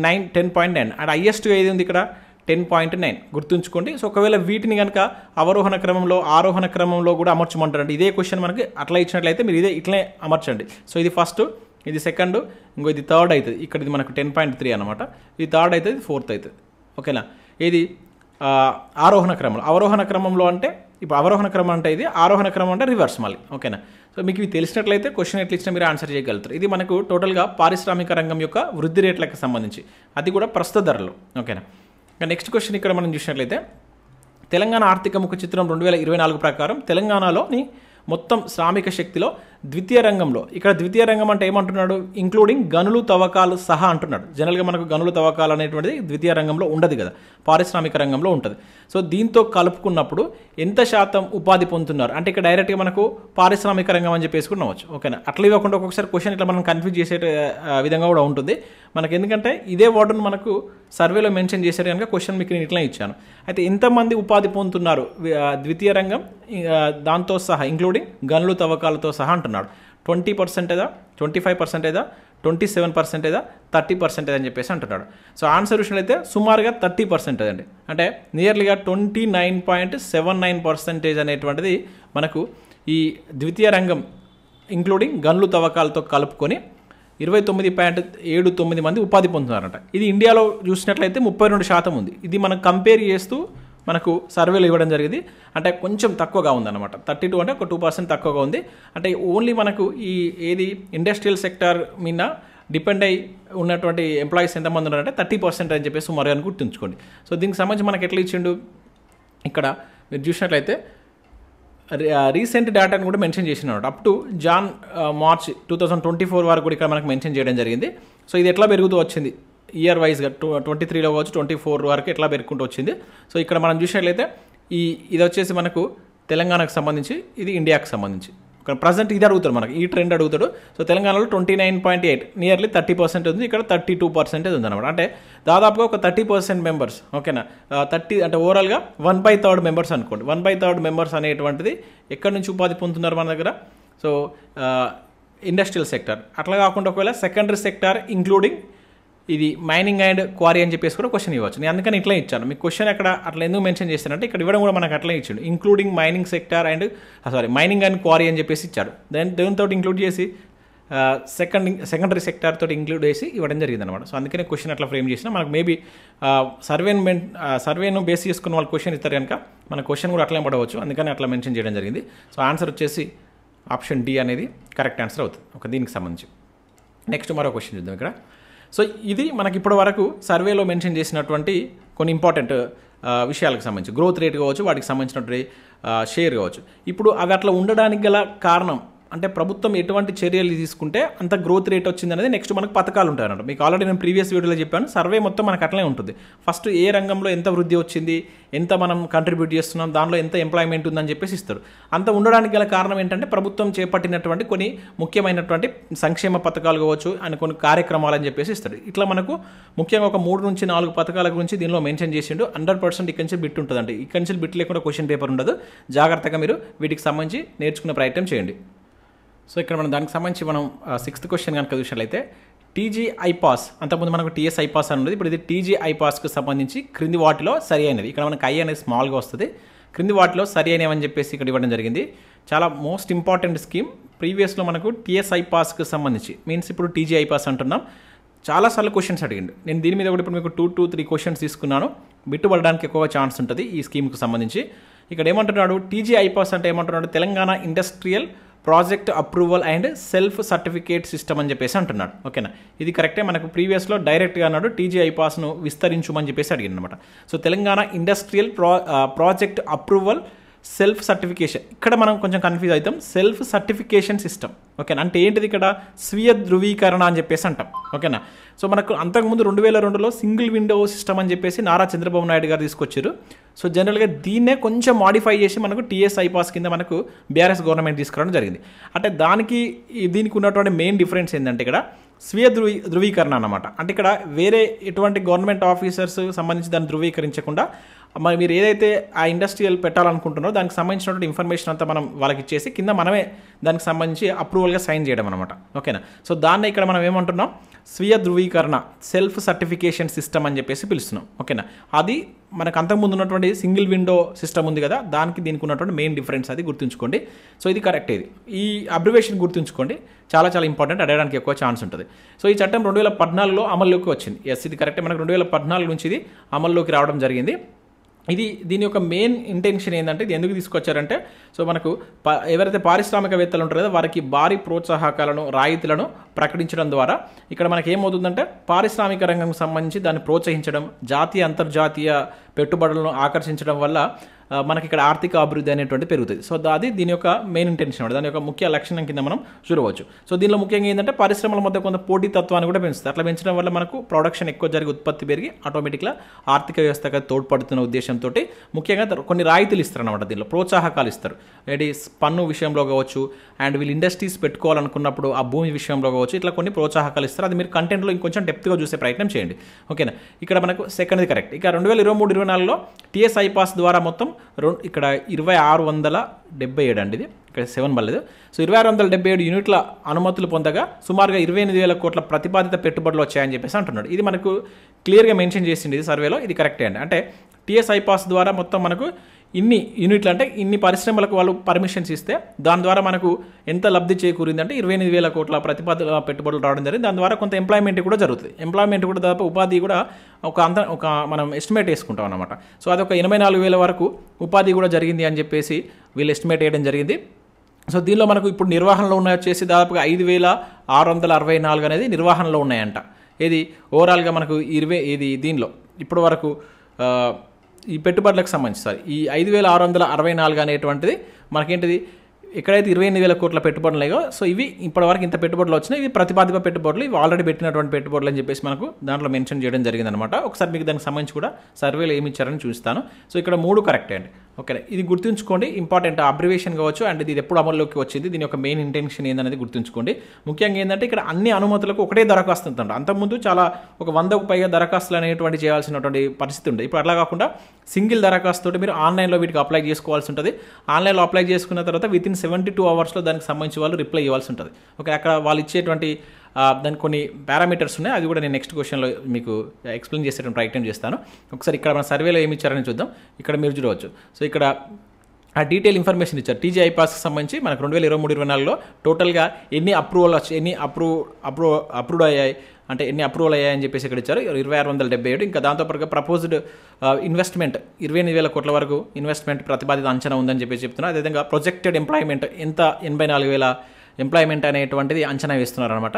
A: 10.9. అండ్ హైయెస్ట్గా ఏది ఉంది ఇక్కడ 10.9 గుర్తుంచుకోండి. సో ఒకవేళ వీటిని కనుక అవరోహణ క్రమంలో ఆరోహణ క్రమంలో కూడా అమర్చమంటారండి. ఇదే క్వశ్చన్ మనకి అట్లా ఇచ్చినట్లయితే మీరు ఇట్లనే అమర్చండి. సో ఇది ఫస్ట్, ఇది సెకండ్, ఇంకో ఇది థర్డ్ అవుతుంది. ఇక్కడ ఇది మనకు 10.3 అనమాట, ఇది థర్డ్ అవుతుంది, ఇది ఫోర్త్ అవుతుంది, ఓకేనా. ఇది ఆరోహణ క్రమంలో. అవరోహణ క్రమంలో అంటే ఇప్పుడు అవరోహణ క్రమం అంటే ఇది, ఆరోహణ క్రమం అంటే రివర్స్ మళ్ళీ, ఓకేనా. సో మీకు ఇవి తెలిసినట్లయితే క్వశ్చన్ ఎట్లా ఇచ్చినా మీరు ఆన్సర్ చేయగలుగుతారు. ఇది మనకు టోటల్గా పారిశ్రామిక రంగం యొక్క వృద్ధి రేట్లకు సంబంధించి, అది కూడా ప్రస్తుత ధరలు, ఓకేనా. ఇంకా నెక్స్ట్ క్వశ్చన్ ఇక్కడ మనం చూసినట్లయితే తెలంగాణ ఆర్థిక ముఖ చిత్రం 2024 ప్రకారం తెలంగాణలోని మొత్తం శ్రామిక శక్తిలో ద్వితీయ రంగంలో, ఇక్కడ ద్వితీయ రంగం అంటే ఏమంటున్నాడు, ఇంక్లూడింగ్ గనులు తవ్వకాలు సహా అంటున్నాడు. జనరల్గా మనకు గనులు తవ్వకాలు అనేటువంటిది ద్వితీయ రంగంలో ఉండదు కదా, పారిశ్రామిక రంగంలో ఉంటుంది. సో దీంతో కలుపుకున్నప్పుడు ఎంత శాతం ఉపాధి పొందుతున్నారు అంటే ఇక్కడ డైరెక్ట్గా మనకు పారిశ్రామిక రంగం అని చెప్పేసి కూడా నవ్వచ్చు, ఓకేనా. అట్లా ఇవ్వకుండా ఒక్కొక్కసారి క్వశ్చన్ ఇట్లా మనం కన్ఫ్యూజ్ చేసే విధంగా కూడా ఉంటుంది మనకు. ఎందుకంటే ఇదే వర్డ్ను మనకు సర్వేలో మెన్షన్ చేశారు కనుక క్వశ్చన్ మీకు నేను ఇట్లా ఇచ్చాను. అయితే ఎంతమంది ఉపాధి పొందుతున్నారు ద్వితీయ రంగం దాంతో సహా ఇంక్లూడింగ్ గనులు తవ్వకాలతో సహా అంటున్నాడు. 20% 25%, 27%, 30% అని చెప్పేసి అంటున్నాడు. సో ఆన్సర్ విషయంలో సుమారుగా 30% అండి, అంటే నియర్లీగా 29.79% అనేటువంటిది మనకు ఈ ద్వితీయ రంగం ఇంక్లూడింగ్ గనులు తవ్వకాలతో కలుపుకొని 29.79 మంది ఉపాధి పొందుతున్నారంట. ఇది ఇండియాలో చూసినట్లయితే 32% ఉంది. ఇది మనం కంపేర్ చేస్తూ మనకు సర్వేలు ఇవ్వడం జరిగింది, అంటే కొంచెం తక్కువగా ఉందన్నమాట. 32 అంటే ఒక 2% తక్కువగా ఉంది. అంటే ఓన్లీ మనకు ఈ ఏది ఇండస్ట్రియల్ సెక్టర్ మీద డిపెండ్ అయ్యి ఉన్నటువంటి ఎంప్లాయీస్ ఎంతమంది ఉన్నారంటే 30% అని చెప్పేసి సుమారు అని గుర్తుంచుకోండి. సో దీనికి సంబంధించి మనకి ఎట్లా ఇచ్చిండు, ఇక్కడ మీరు చూసినట్లయితే రీసెంట్ డేటాను కూడా మెన్షన్ చేసినాడు. అప్ టు మార్చ్ 2024 వరకు కూడా ఇక్కడ మనకు మెన్షన్ చేయడం జరిగింది. సో ఇది ఎట్లా పెరుగుతూ వచ్చింది ఇయర్ వైజ్గా 23లో కావచ్చు 24 వరకు ఎట్లా పెరుగుకుంటూ వచ్చింది. సో ఇక్కడ మనం చూసినట్లయితే ఇది వచ్చేసి మనకు తెలంగాణకు సంబంధించి, ఇది ఇండియాకు సంబంధించి. ఇక్కడ ప్రజెంట్ ఇది అడుగుతాడు మనకి, ఈ ట్రెండ్ అడుగుతాడు. సో తెలంగాణలో 29.8 నియర్లీ 30% ఉంది, ఇక్కడ 32% ఉందన్నమాట. అంటే దాదాపుగా ఒక 30% మెంబర్స్, ఓకేనా, 30 అంటే ఓవరాల్గా 1/3 మెంబర్స్ అనుకోండి. 1/3 మెంబర్స్ అనేటువంటిది ఎక్కడి నుంచి ఉపాధి పొందుతున్నారు మన దగ్గర. సో ఇండస్ట్రియల్ సెక్టర్, అట్లా కాకుండా ఒకవేళ సెకండరీ సెక్టార్ ఇంక్లూడింగ్ ఇది మైనింగ్ అండ్ క్వారీ అని చెప్పేసి కూడా క్వశ్చన్ ఇవ్వచ్చు. నేను అందుకని ఇట్లా ఇచ్చాను. మీకు క్వశ్చన్ అక్కడ అట్లా ఎందుకు మెన్షన్ చేస్తానంటే ఇక్కడ ఇవ్వడం కూడా మనకు అట్లా ఇచ్చాడు, including mining sector and mining and quarry అని చెప్పేసి ఇచ్చాడు. దానితో ఇంక్లూడ్ చేసి సెకండరీ సెక్టార్ తోటి ఇంక్లూడ్ చేసి ఇవ్వడం జరిగింది అనమాట. సో అందుకనే క్వశ్చన్ అట్లా ఫ్రేమ్ చేసిన. మనకు మేబీ సర్వేను బేస్ చేసుకున్న వాళ్ళు క్వశ్చన్ ఇస్తారు కనుక మన క్వశ్చన్ కూడా అట్లా పడవచ్చు, అందుకని అట్లా మెన్షన్ చేయడం జరిగింది. సో ఆన్సర్ వచ్చేసి ఆప్షన్ డి అనేది కరెక్ట్ ఆన్సర్ అవుతుంది. ఓకే, దీనికి సంబంధించి నెక్స్ట్ మరో క్వశ్చన్ చూద్దాం ఇక్కడ. సో ఇది మనకి ఇప్పటి వరకు సర్వేలో మెన్షన్ చేసినటువంటి కొన్ని ఇంపార్టెంట్ విషయాలకు సంబంధించి గ్రోత్ రేట్ కావచ్చు, వాటికి సంబంధించినటువంటి షేర్ కావచ్చు. ఇప్పుడు అవి అట్లా ఉండడానికి గల కారణం అంటే ప్రభుత్వం ఎటువంటి చర్యలు తీసుకుంటే అంత గ్రోత్ రేట్ వచ్చింది అనేది నెక్స్ట్ మనకు పథకాలు ఉంటాయి అన్నమాట. మీకు ఆల్రెడీ నేను ప్రీవియస్ వీడియోలో చెప్పాను, సర్వే మొత్తం మనకు అట్లనే ఉంటుంది. ఫస్ట్ ఏ రంగంలో ఎంత వృద్ధి వచ్చింది, ఎంత మనం కంట్రిబ్యూట్ చేస్తున్నాం, దానిలో ఎంత ఎంప్లాయ్మెంట్ ఉందని చెప్పేసి ఇస్తారు. అంత ఉండడానికి గల కారణం ఏంటంటే ప్రభుత్వం చేపట్టినటువంటి కొన్ని ముఖ్యమైనటువంటి సంక్షేమ పథకాలు కావచ్చు అని కొన్ని కార్యక్రమాలు అని చెప్పేసి ఇస్తారు. ఇట్లా మనకు ముఖ్యంగా ఒక 3 నుంచి 4 పథకాల గురించి దీనిలో మెన్షన్ చేసిండు. 100% ఇక్కడి నుంచి బిట్ ఉంటుందండి. ఇక్కడి నుంచి బిట్ లేకుండా క్వశ్చన్ పేపర్ ఉండదు. జాగ్రత్తగా మీరు వీటికి సంబంధించి నేర్చుకునే ప్రయత్నం చేయండి. సో ఇక్కడ మనం దానికి సంబంధించి మనం 6th క్వశ్చన్ కనుక చూసినట్లయితే టీజీ ఐపాస్, అంతకుముందు మనకు టీఎస్ ఐపాస్ అని ఉంది, ఇప్పుడు ఇది టీజీ ఐపాస్కి సంబంధించి క్రింది వాటిలో సరి అయినది. ఇక్కడ మనకు ఐ అనేది స్మాల్గా వస్తుంది, క్రింది వాటిలో సరి అయినవని చెప్పేసి ఇక్కడ ఇవ్వడం జరిగింది. చాలా మోస్ట్ ఇంపార్టెంట్ స్కీమ్. ప్రీవియస్లో మనకు టీఎస్ ఐపాస్కి సంబంధించి మీన్స్ ఇప్పుడు టీజీ ఐపాస్ అంటున్నాం. చాలాసార్లు క్వశ్చన్స్ అడిగిండు. నేను దీని మీద కూడా ఇప్పుడు మీకు 2 to 3 క్వశ్చన్స్ తీసుకున్నాను. బిట్టుపడడానికి ఎక్కువగా ఛాన్స్ ఉంటుంది ఈ స్కీమ్కి సంబంధించి. ఇక్కడ ఏమంటున్నాడు, టీజీ ఐపాస్ అంటే ఏమంటున్నాడు, Telangana industrial project approval and self certificate system అని చెప్పేసి అంటున్నాడు. ఓకేనా, ఇది కరెక్టే. మనకు ప్రీవియస్లో డైరెక్ట్గా అన్నాడు టీజీ ఐపాస్ను విస్తరించమని చెప్పేసి అడిగింది అనమాట. So Telangana industrial project approval self certification, ఇక్కడ మనం కొంచెం కన్ఫ్యూజ్ అవుతాం. సెల్ఫ్ సర్టిఫికేషన్ సిస్టమ్, ఓకేనా, అంటే ఏంటిది ఇక్కడ స్వీయ ధృవీకరణ అని చెప్పేసి అంటాం. ఓకేనా, సో మనకు అంతకుముందు 2002లో సింగిల్ విండో సిస్టమ్ అని చెప్పేసి నారా చంద్రబాబు నాయుడు గారు తీసుకొచ్చారు. సో జనరల్గా దీన్నే కొంచెం మాడిఫై చేసి మనకు టీఎస్ ఐపాస్ కింద మనకు బీఆర్ఎస్ గవర్నమెంట్ తీసుకురావడం జరిగింది. అంటే దీనికి ఉన్నటువంటి మెయిన్ డిఫరెన్స్ ఏంటంటే ఇక్కడ స్వీయ ధృవీకరణ అన్నమాట. అంటే ఇక్కడ వేరే ఎటువంటి గవర్నమెంట్ ఆఫీసర్స్ సంబంధించి దాన్ని ధృవీకరించకుండా మరి మీరు ఏదైతే ఆ ఇండస్ట్రియల్ పెట్టాలనుకుంటున్నారో దానికి సంబంధించినటువంటి ఇన్ఫర్మేషన్ అంతా మనం వాళ్ళకి ఇచ్చేసి కింద మనమే దానికి సంబంధించి అప్రూవల్గా సైన్ చేయడం అనమాట. ఓకేనా, సో దాన్ని ఇక్కడ మనం ఏమంటున్నాం, స్వీయ ధృవీకరణ సెల్ఫ్ సర్టిఫికేషన్ సిస్టమ్ అని చెప్పేసి పిలుస్తున్నాం. ఓకేనా, అది మనకు అంతకుముందు ఉన్నటువంటి సింగిల్ విండో సిస్టమ్ ఉంది కదా, దీనికి ఉన్నటువంటి మెయిన్ డిఫరెన్స్ అది గుర్తుంచుకోండి. సో ఇది కరెక్ట్. ఈ అబ్రివేషన్ గుర్తుంచుకోండి, చాలా చాలా ఇంపార్టెంట్, అడగడానికి ఎక్కువ ఛాన్స్ ఉంటుంది. సో ఈ చట్టం 2014లో అమల్లోకి వచ్చింది. ఎస్, ఇది కరెక్టే. మనకు 2014 నుంచి ఇది అమల్లోకి రావడం జరిగింది. దీని యొక్క మెయిన్ ఇంటెన్షన్ ఏంటంటే, ఇది ఎందుకు తీసుకొచ్చారంటే, సో మనకు ఎవరైతే పారిశ్రామికవేత్తలు ఉంటారో కదా వారికి భారీ ప్రోత్సాహకాలను, రాయితీలను ప్రకటించడం ద్వారా ఇక్కడ మనకి ఏమవుతుందంటే పారిశ్రామిక రంగంకి సంబంధించి దాన్ని ప్రోత్సహించడం, జాతీయ అంతర్జాతీయ పెట్టుబడులను ఆకర్షించడం వల్ల మనకి ఇక్కడ ఆర్థిక అభివృద్ధి అనేటువంటి పెరుగుతుంది. సో అది దీని యొక్క మెయిన్ ఇంటెన్షన్ అనమాట, దాని యొక్క ముఖ్య లక్షణం కింద మనం చూడవచ్చు. సో దీనిలో ముఖ్యంగా ఏంటంటే పరిశ్రమల మధ్య కొంత పోటీతత్వాన్ని కూడా పెంచుతుంది. అట్లా పెంచడం వల్ల మనకు ప్రొడక్షన్ ఎక్కువ జరిగి ఉత్పత్తి పెరిగి ఆటోమేటిక్గా ఆర్థిక వ్యవస్థగా తోడ్పడుతున్న ఉద్దేశంతో ముఖ్యంగా కొన్ని రాయితీలు ఇస్తారు అనమాట, దీనిలో ప్రోత్సాహకాలు ఇస్తారు. ఏది పన్ను విషయంలో కావచ్చు, అండ్ వీళ్ళు ఇండస్ట్రీస్ పెట్టుకోవాలనుకున్నప్పుడు ఆ భూమి విషయంలో కావచ్చు, ఇట్లా కొన్ని ప్రోత్సాహకాలు ఇస్తారు. అది మీరు కంటెంట్లో ఇంకొంచెం డెప్త్గా చూసే ప్రయత్నం చేయండి. ఓకేనా, ఇక్కడ మనకు సెకండ్ది కరెక్ట్. ఇక 2023-24లో టీఎస్ ఐపాస్ ద్వారా మొత్తం ఇక్కడ 2677 అండి, ఇది ఇక్కడ 7 బలేదు. సో 2677 యూనిట్ల అనుమతులు పొందగా సుమారుగా 28,000 కోట్ల ప్రతిపాదిత పెట్టుబడులు వచ్చాయని చెప్పేసి అంటున్నాడు. ఇది మనకు క్లియర్గా మెన్షన్ చేసింది ఇది సర్వేలో, ఇది కరెక్టే అండి. అంటే టీఎస్ ఐపాస్ ద్వారా మొత్తం మనకు ఇన్ని యూనిట్లు అంటే ఇన్ని పరిశ్రమలకు వాళ్ళు పర్మిషన్స్ ఇస్తే దాని ద్వారా మనకు ఎంత లబ్ధి చేకూరిందంటే 28,000 కోట్ల ప్రతిపాదన పెట్టుబడులు రావడం జరిగింది. దాని ద్వారా కొంత ఎంప్లాయ్మెంట్ కూడా జరుగుతుంది. ఎంప్లాయ్మెంట్ కూడా దాదాపు ఉపాధి కూడా ఒక మనం ఎస్టిమేట్ వేసుకుంటాం అన్నమాట. సో అదొక 84,000 వరకు ఉపాధి కూడా జరిగింది అని చెప్పేసి వీళ్ళు ఎస్టిమేట్ వేయడం జరిగింది. సో దీనిలో మనకు ఇప్పుడు నిర్వహణలో ఉన్న వచ్చేసి దాదాపుగా 664 అనేది నిర్వహణలో ఉన్నాయంట. ఇది ఓవరాల్గా మనకు దీనిలో ఇప్పటి వరకు ఈ పెట్టుబడులకు సంబంధించి ఈ 5,664 అనేటువంటిది మనకేంటిది ఎక్కడైతే 28,000 కోట్ల పెట్టుబడులు ఉన్నాయో సో ఇవి ఇప్పటివరకు ఇంత పెట్టుబడులు వచ్చినాయి. ఇవి ప్రతిపాదిత పెట్టుబడులు, ఇవి ఆల్రెడీ పెట్టినటువంటి పెట్టుబడులు అని చెప్పేసి మనకు దాంట్లో మెన్షన్ చేయడం జరిగిందనమాట. ఒకసారి మీకు దానికి సంబంధించి కూడా సర్వేలో ఏమి ఇచ్చారని చూస్తాను. సో ఇక్కడ 3 కరెక్టే అండి. ఓకే, ఇది గుర్తుంచుకోండి, ఇంపార్టెంట్ అబ్రివేషన్ కావచ్చు. అండ్ ఇది ఎప్పుడు అమల్లోకి వచ్చింది, దీని యొక్క మెయిన్ ఇంటెన్షన్ ఏందనేది గుర్తుంచుకోండి. ముఖ్యంగా ఏంటంటే ఇక్కడ అన్ని అనుమతులకు ఒకటే దరఖాస్తు ఉంటుంట. అంతకుముందు చాలా ఒక 100కు పైగా దరఖాస్తులు అనేటువంటి చేయాల్సినటువంటి పరిస్థితి ఉంది. ఇప్పుడు అట్లా కాకుండా సింగిల్ దరఖాస్తు తోటి మీరు ఆన్లైన్లో వీటికి అప్లై చేసుకోవాల్సి ఉంటుంది. ఆన్లైన్లో అప్లై చేసుకున్న తర్వాత వితిన్ 72 అవర్స్లో దానికి సంబంధించి వాళ్ళు రిప్లై ఇవ్వాల్సి ఉంటుంది. ఓకే, అక్కడ వాళ్ళు ఇచ్చేటువంటి దానికి కొన్ని పారామీటర్స్ ఉన్నాయి, అది కూడా నేను నెక్స్ట్ క్వశ్చన్లో మీకు ఎక్స్ప్లెయిన్ చేసేటువంటి ప్రయత్నం చేస్తాను. ఒకసారి ఇక్కడ మన సర్వేలో ఏమి ఇచ్చారని చూద్దాం. ఇక్కడ మీరు చూడవచ్చు. సో ఇక్కడ ఆ డీటెయిల్ ఇన్ఫర్మేషన్ ఇచ్చారు. టీజీ ఐపాస్కి సంబంధించి మనకు 2023-24లో టోటల్గా ఎన్ని అప్రూవల్ వచ్చి ఎన్ని అప్రూవ్డ్ అయ్యాయి అంటే ఎన్ని అప్రూవల్ అయ్యాయని చెప్పేసి ఇక్కడ ఇచ్చారు 2,677. ఇంకా దాంతోపాటుగా ప్రపోజ్డ్ ఇన్వెస్ట్మెంట్ 28,000 కోట్ల వరకు ఇన్వెస్ట్మెంట్ ప్రతిపాదిత అంచనా ఉందని చెప్పేసి చెప్తున్నారు. అదేవిధంగా ప్రొజెక్టెడ్ ఎంప్లాయ్మెంట్ ఎంత 84,000 ఎంప్లాయ్మెంట్ అనేటువంటిది అంచనా వేస్తున్నారు అనమాట.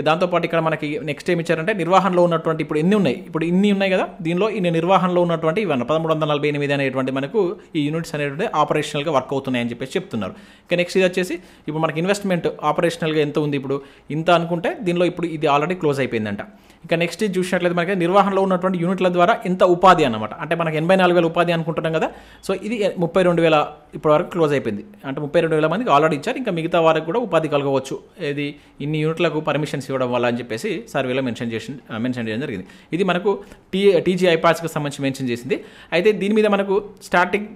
A: దాంతోపాటు ఇక్కడ మనకి నెక్స్ట్ ఏమి ఇచ్చారంటే నిర్వహణలో ఉన్నటువంటి ఇప్పుడు ఇన్ని ఉన్నాయి కదా, దీనిలో ఇన్ని నిర్వహణలో ఉన్నటువంటి ఇవన్నీ 1348 అనేటువంటి మనకు ఈ యూనిట్స్ అనేటువంటి ఆపరేషనల్గా వర్క్ అవుతున్నాయని చెప్పేసి చెప్తున్నారు. ఇక నెక్స్ట్ ఇది వచ్చేసి ఇప్పుడు మనకి ఇన్వెస్ట్మెంట్ ఆపరేషనల్గా ఎంత ఉంది, ఇప్పుడు ఇంత అనుకుంటే దీనిలో ఇప్పుడు ఇది ఆల్రెడీ క్లోజ్ అయిపోయిందంట. ఇక నెక్స్ట్ ఇది చూసినట్లయితే మనకి నిర్వహణలో ఉన్నటువంటి యూనిట్ల ద్వారా ఎంత ఉపాధి అన్నమాట. అంటే మనకి 84,000 ఉపాధి అనుకుంటున్నాం కదా, సో ఇది 32,000 ఇప్పటి వరకు క్లోజ్ అయిపోయింది. అంటే 32,000 మందికి ఆల్రెడీ ఇచ్చారు, ఇంకా మిగతా వారికి కూడా ఉపాధి కలగవచ్చు. ఇది ఇన్ని యూనిట్లకు పర్మిషన్స్ ఇవ్వడం వల్ల అని చెప్పేసి సర్వేలో మెన్షన్ చేయడం జరిగింది. ఇది మనకు టీజీ ఐపాస్కి సంబంధించి మెన్షన్ చేసింది. అయితే దీని మీద మనకు స్టార్టింగ్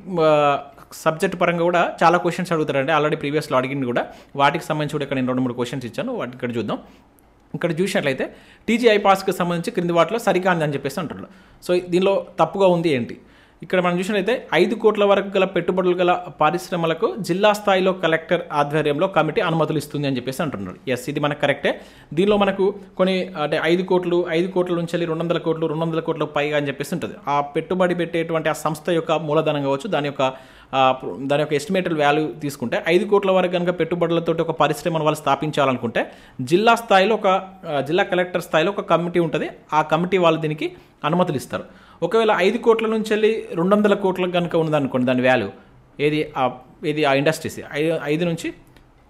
A: సబ్జెక్ట్ పరంగా కూడా చాలా క్వశ్చన్స్ అడుగుతారండి. ఆల్రెడీ ప్రీవియస్లో అడిగింది కూడా, వాటికి సంబంధించి కూడా ఇక్కడ నేను 2-3 క్వశ్చన్స్ ఇచ్చాను, వాటి ఇక్కడ చూద్దాం. ఇక్కడ చూసినట్లయితే టీజీ ఐపాస్కి సంబంధించి క్రింది వాటిలో సరికాంది అని చెప్పేసి అంటున్నాడు. సో దీనిలో తప్పుగా ఉంది ఏంటి, ఇక్కడ మనం చూసినట్లయితే 5 కోట్ల వరకు గల పెట్టుబడులు గల పరిశ్రమలకు జిల్లా స్థాయిలో కలెక్టర్ ఆధ్వర్యంలో కమిటీ అనుమతులు ఇస్తుంది అని చెప్పేసి అంటున్నారు. ఎస్, ఇది మనకు కరెక్టే. దీనిలో మనకు కొన్ని అంటే 5 కోట్ల నుంచి 200 కోట్లు పైగా అని చెప్పేసి ఉంటుంది. ఆ పెట్టుబడి పెట్టేటువంటి ఆ సంస్థ యొక్క మూలధనం కావచ్చు, దాని యొక్క ఎస్టిమేటెడ్ వాల్యూ తీసుకుంటే 5 కోట్ల వరకు కనుక పెట్టుబడులతో ఒక పరిశ్రమను వాళ్ళు స్థాపించాలనుకుంటే జిల్లా స్థాయిలో జిల్లా కలెక్టర్ స్థాయిలో ఒక కమిటీ ఉంటుంది. ఆ కమిటీ వాళ్ళు దీనికి అనుమతులు ఇస్తారు. ఒకవేళ 5 కోట్ల నుంచి 200 కోట్లకు కనుక ఉన్నదనుకోండి దాని వాల్యూ, ఏది ఆ ఇండస్ట్రీస్ 5 నుంచి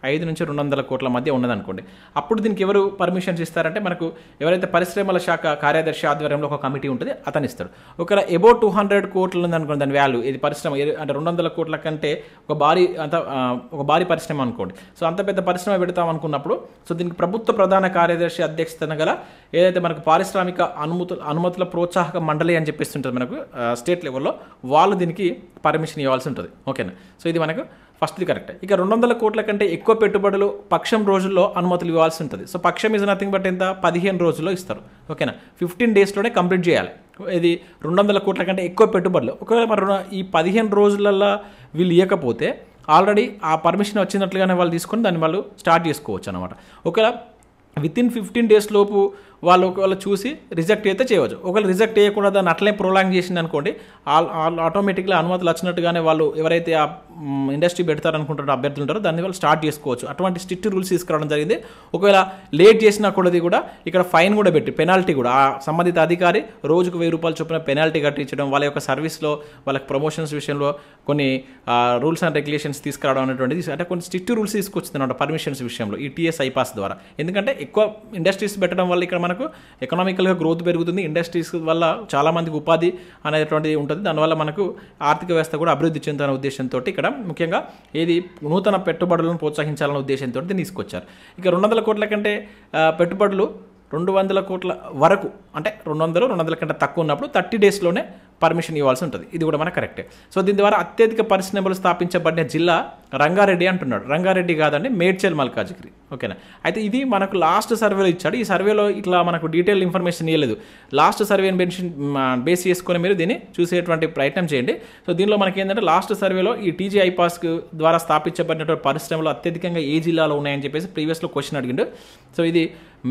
A: 200 కోట్ల మధ్య ఉన్నదనుకోండి, అప్పుడు దీనికి ఎవరు పర్మిషన్స్ ఇస్తారంటే మనకు ఎవరైతే పరిశ్రమల శాఖ కార్యదర్శి ఆధ్వర్యంలో ఒక కమిటీ ఉంటుంది, అతను ఇస్తాడు. ఒకవేళ అబౌవ్ 200 కోట్లు ఉందనుకోండి దాని వాల్యూ, ఇది పరిశ్రమ అంటే 200 కోట్ల కంటే ఒక భారీ పరిశ్రమ అనుకోండి. సో అంత పెద్ద పరిశ్రమ పెడతాం అనుకున్నప్పుడు సో దీనికి ప్రభుత్వ ప్రధాన కార్యదర్శి అధ్యక్షతన గల ఏదైతే మనకు పారిశ్రామిక అనుమతుల ప్రోత్సాహక మండలి అని చెప్పేస్తుంటుంది మనకు స్టేట్ లెవెల్లో, వాళ్ళు దీనికి పర్మిషన్ ఇవ్వాల్సి ఉంటుంది. ఓకేనా, సో ఇది మనకు ఫస్ట్ది కరెక్ట్. ఇక 200 కోట్ల కంటే ఎక్కువ పెట్టుబడులు పక్షం రోజుల్లో అనుమతులు ఇవ్వాల్సి ఉంటుంది. సో పక్షం ఈజ్ నథింగ్ బట్ ఎంత 15 రోజుల్లో ఇస్తారు. ఓకేనా, 15 డేస్లోనే కంప్లీట్ చేయాలి. ఇది 200 కోట్ల కంటే ఎక్కువ పెట్టుబడులు. ఒకవేళ మరి ఈ 15 రోజులలో వీళ్ళు ఇవ్వకపోతే ఆల్రెడీ ఆ పర్మిషన్ వచ్చినట్లుగానే వాళ్ళు తీసుకొని దాన్ని వాళ్ళు స్టార్ట్ చేసుకోవచ్చు అనమాట. ఒకవేళ వితిన్ 15 డేస్ లోపు వాళ్ళు ఒకవేళ చూసి రిజెక్ట్ అయితే చేయవచ్చు. ఒకవేళ రిజెక్ట్ చేయకుండా దాన్ని అట్లే ప్రొలాంగ్ చేసింది అనుకోండి, ఆటోమేటిక్గా అనుమతులు వచ్చినట్టుగానే వాళ్ళు ఎవరైతే ఆ ఇండస్ట్రీ పెడతారనుకుంటారో అభ్యర్థులు ఉంటారో దాన్ని వాళ్ళు స్టార్ట్ చేసుకోవచ్చు. అటువంటి స్ట్రిక్ట్ రూల్స్ తీసుకురావడం జరిగింది. ఒకవేళ లేట్ చేసినా కూడా కూడా ఇక్కడ ఫైన్ కూడా పెట్టి పెనాల్టీ కూడా ఆ సంబంధిత అధికారి రోజుకు 1,000 రూపాయలు చొప్పున పెనాల్టీ కట్టించడం, వాళ్ళ యొక్క సర్వీస్లో వాళ్ళకి ప్రమోషన్స్ విషయంలో కొన్ని రూల్స్ అండ్ రెగ్యులేషన్స్ తీసుకురావడం అనేటువంటిది అంటే కొన్ని స్ట్రిక్ట్ రూల్స్ తీసుకొచ్చింది అనమాట పర్మిషన్స్ విషయంలో ఈ టీఎస్ ఐపాస్ ద్వారా. ఎందుకంటే ఎక్కువ ఇండస్ట్రీస్ పెట్టడం వల్ల ఇక్కడ మనకు ఎకనామికల్గా గ్రోత్ పెరుగుతుంది, ఇండస్ట్రీస్ వల్ల చాలామందికి ఉపాధి అనేటువంటిది ఉంటుంది, దానివల్ల మనకు ఆర్థిక వ్యవస్థ కూడా అభివృద్ధి చెందాలనే ఉద్దేశంతో ఇక్కడ ముఖ్యంగా ఏది నూతన పెట్టుబడులను ప్రోత్సహించాలనే ఉద్దేశంతో దీన్ని తీసుకొచ్చారు. ఇక 200 కోట్ల కంటే పెట్టుబడులు 200 కోట్ల వరకు అంటే 200 కంటే తక్కువ ఉన్నప్పుడు 30 డేస్లోనే పర్మిషన్ ఇవ్వాల్సి ఉంటుంది. ఇది కూడా మనకు కరెక్టే. సో దీని ద్వారా అత్యధిక పరిశ్రమలు స్థాపించబడిన జిల్లా రంగారెడ్డి అంటున్నాడు. రంగారెడ్డి కాదండి, మేడ్చల్ మల్కాజిగిరి. ఓకేనా, అయితే ఇది మనకు లాస్ట్ సర్వేలో ఇచ్చాడు. ఈ సర్వేలో ఇట్లా మనకు డీటెయిల్ ఇన్ఫర్మేషన్ ఇవ్వలేదు. లాస్ట్ సర్వేని బేస్ చేసుకొని మీరు దీన్ని చూసేటువంటి ప్రయత్నం చేయండి. సో దీనిలో మనకి ఏంటంటే లాస్ట్ సర్వేలో ఈ టీజీ ఐపాస్ ద్వారా స్థాపించబడినటువంటి పరిశ్రమలు అత్యధికంగా ఏ జిల్లాలో ఉన్నాయని చెప్పేసి ప్రీవియస్లో క్వశ్చన్ అడిగిండు. సో ఇది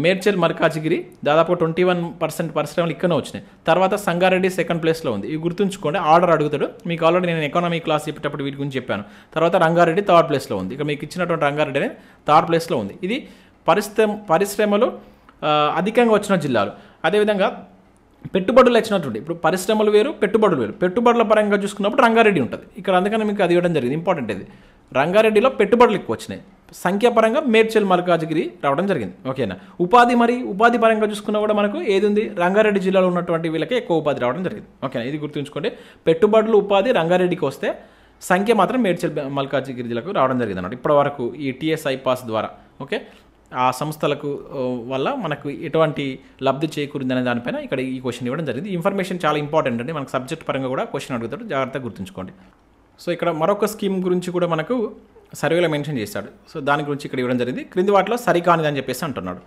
A: మేడ్చల్ మల్కాజిగిరి దాదాపు 21% పరిశ్రమలు ఇక్కడనే వచ్చినాయి. తర్వాత సంగారెడ్డి సెకండ్ ప్లేస్లో ఉంది. ఇవి గుర్తుంచుకోండి, ఆర్డర్ అడుగుతాడు. మీకు ఆల్రెడీ నేను ఎకానమీ క్లాస్ చెప్పేటప్పుడు వీటి గురించి చెప్పాను. తర్వాత రంగారెడ్డి థర్డ్ ప్లేస్లో ఉంది. ఇక మీకు ఇచ్చినటువంటి రంగారెడ్డి అనేది థర్డ్ ప్లేస్లో ఉంది. ఇది పరిశ్రమలు అధికంగా వచ్చిన జిల్లాలు. అదేవిధంగా పెట్టుబడులు వచ్చినటువంటి, ఇప్పుడు పరిశ్రమలు వేరు, పెట్టుబడులు వేరు. పెట్టుబడుల పరంగా చూసుకున్నప్పుడు రంగారెడ్డి ఉంటుంది ఇక్కడ, అందుకని మీకు అది ఇవ్వడం జరిగింది. ఇంపార్టెంట్ ఇది, రంగారెడ్డిలో పెట్టుబడులు ఎక్కువ వచ్చినాయి. సంఖ్యాపరంగా మేడ్చల్ మల్కాజ్గిరి రావడం జరిగింది. ఓకేనా. ఉపాధి పరంగా చూసుకున్నా కూడా మనకు ఏది ఉంది, రంగారెడ్డి జిల్లాలో ఉన్నటువంటి వీళ్ళకి ఎక్కువ ఉపాధి రావడం జరిగింది. ఓకేనా, ఇది గుర్తుంచుకోండి. పెట్టుబడులు ఉపాధి రంగారెడ్డికి వస్తే సంఖ్య మాత్రం మేడ్చల్ మల్కాజ్గిరి జిల్లాకు రావడం జరిగింది అన్నమాట ఇప్పటి వరకు ఈ టీఎస్ఐ పాస్ ద్వారా. ఓకే, ఆ సంస్థలకు వల్ల మనకు ఎటువంటి లబ్ధి చేకూరిందనే దానిపైన ఇక్కడ ఈ క్వశ్చన్ ఇవ్వడం జరిగింది. ఇన్ఫర్మేషన్ చాలా ఇంపార్టెంట్ అండి, మనకు సబ్జెక్ట్ పరంగా కూడా క్వశ్చన్ అడుగుతాడు, జాగ్రత్తగా గుర్తుంచుకోండి. సో ఇక్కడ మరొక స్కీమ్ గురించి కూడా మనకు సర్వేలో మెన్షన్ చేశాడు. సో దాని గురించి ఇక్కడ ఇవ్వడం జరిగింది. క్రింది వాటిలో సరికానిది అని చెప్పేసి అంటున్నాడు.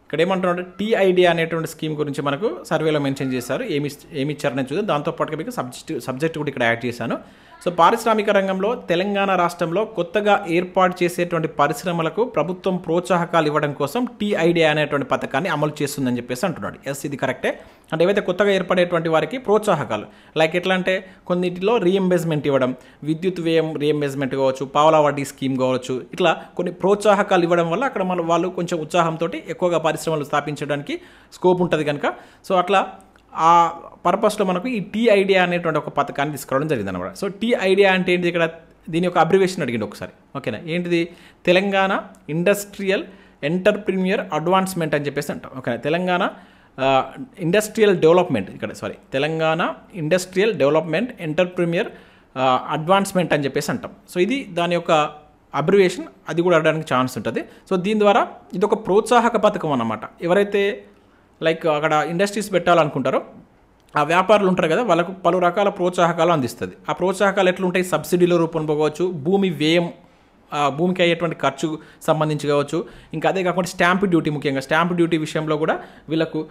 A: ఇక్కడ ఏమంటున్నాడు, టీఐడియా అనేటువంటి స్కీమ్ గురించి మనకు సర్వేలో మెన్షన్ చేశారు. ఏమి ఇచ్చారని చూద్దాం. దాంతోపాటుగా మీకు సబ్జెక్ట్ కూడా ఇక్కడ యాడ్ చేశాను. సో పారిశ్రామిక రంగంలో తెలంగాణ రాష్ట్రంలో కొత్తగా ఏర్పాటు చేసేటువంటి పరిశ్రమలకు ప్రభుత్వం ప్రోత్సాహకాలు ఇవ్వడం కోసం టీఐడియా అనేటువంటి పథకాన్ని అమలు చేస్తుందని చెప్పేసి అంటున్నాడు. ఎస్, ఇది కరెక్టే. అంటే ఏవైతే కొత్తగా ఏర్పడేటువంటి వారికి ప్రోత్సాహకాలు, లైక్ ఎట్లా అంటే కొన్నిటిలో రీఎంబర్స్మెంట్ ఇవ్వడం, విద్యుత్ వ్యయం రీఎంబర్స్మెంట్ కావచ్చు, పావలా వడ్డీ స్కీమ్ కావచ్చు, ఇట్లా కొన్ని ప్రోత్సాహకాలు ఇవ్వడం వల్ల అక్కడ వాళ్ళు కొంచెం ఉత్సాహంతో ఎక్కువగా పరిశ్రమలు స్థాపించడానికి స్కోప్ ఉంటుంది కనుక, సో అట్లా ఆ పర్పస్లో మనకు ఈ టీఐడియా అనేటువంటి ఒక పథకాన్ని తీసుకురావడం జరిగింది అనమాట. సో టీఐడియా అంటే ఏంటి, ఇక్కడ దీని యొక్క అబ్రివేషన్ అడిగింది ఒకసారి. ఓకేనా, ఏంటిది, తెలంగాణ ఇండస్ట్రియల్ ఎంటర్ప్రీనియర్ అడ్వాన్స్మెంట్ అని చెప్పేసి అంటాం. ఓకేనా, Telangana industrial development, Telangana industrial development entrepreneur advancement అని చెప్పేసి అంటాం. సో ఇది దాని యొక్క అబ్రివేషన్, అది కూడా అడగడానికి ఛాన్స్ ఉంటుంది. సో దీని ద్వారా ఇది ఒక ప్రోత్సాహక పథకం అన్నమాట. ఎవరైతే లైక్ అక్కడ ఇండస్ట్రీస్ పెట్టాలనుకుంటారో ఆ వ్యాపారులు ఉంటారు కదా, వాళ్ళకు పలు రకాల ప్రోత్సాహకాలు అందిస్తుంది. ఆ ప్రోత్సాహకాలు ఎట్లుంటాయి, సబ్సిడీల రూపంలో పోవచ్చు, భూమి వ్యయం, భూమికి అయ్యేటువంటి ఖర్చు సంబంధించి కావచ్చు, ఇంకా అదే కాకుండా స్టాంప్ డ్యూటీ, ముఖ్యంగా స్టాంప్ డ్యూటీ విషయంలో కూడా వీళ్ళకు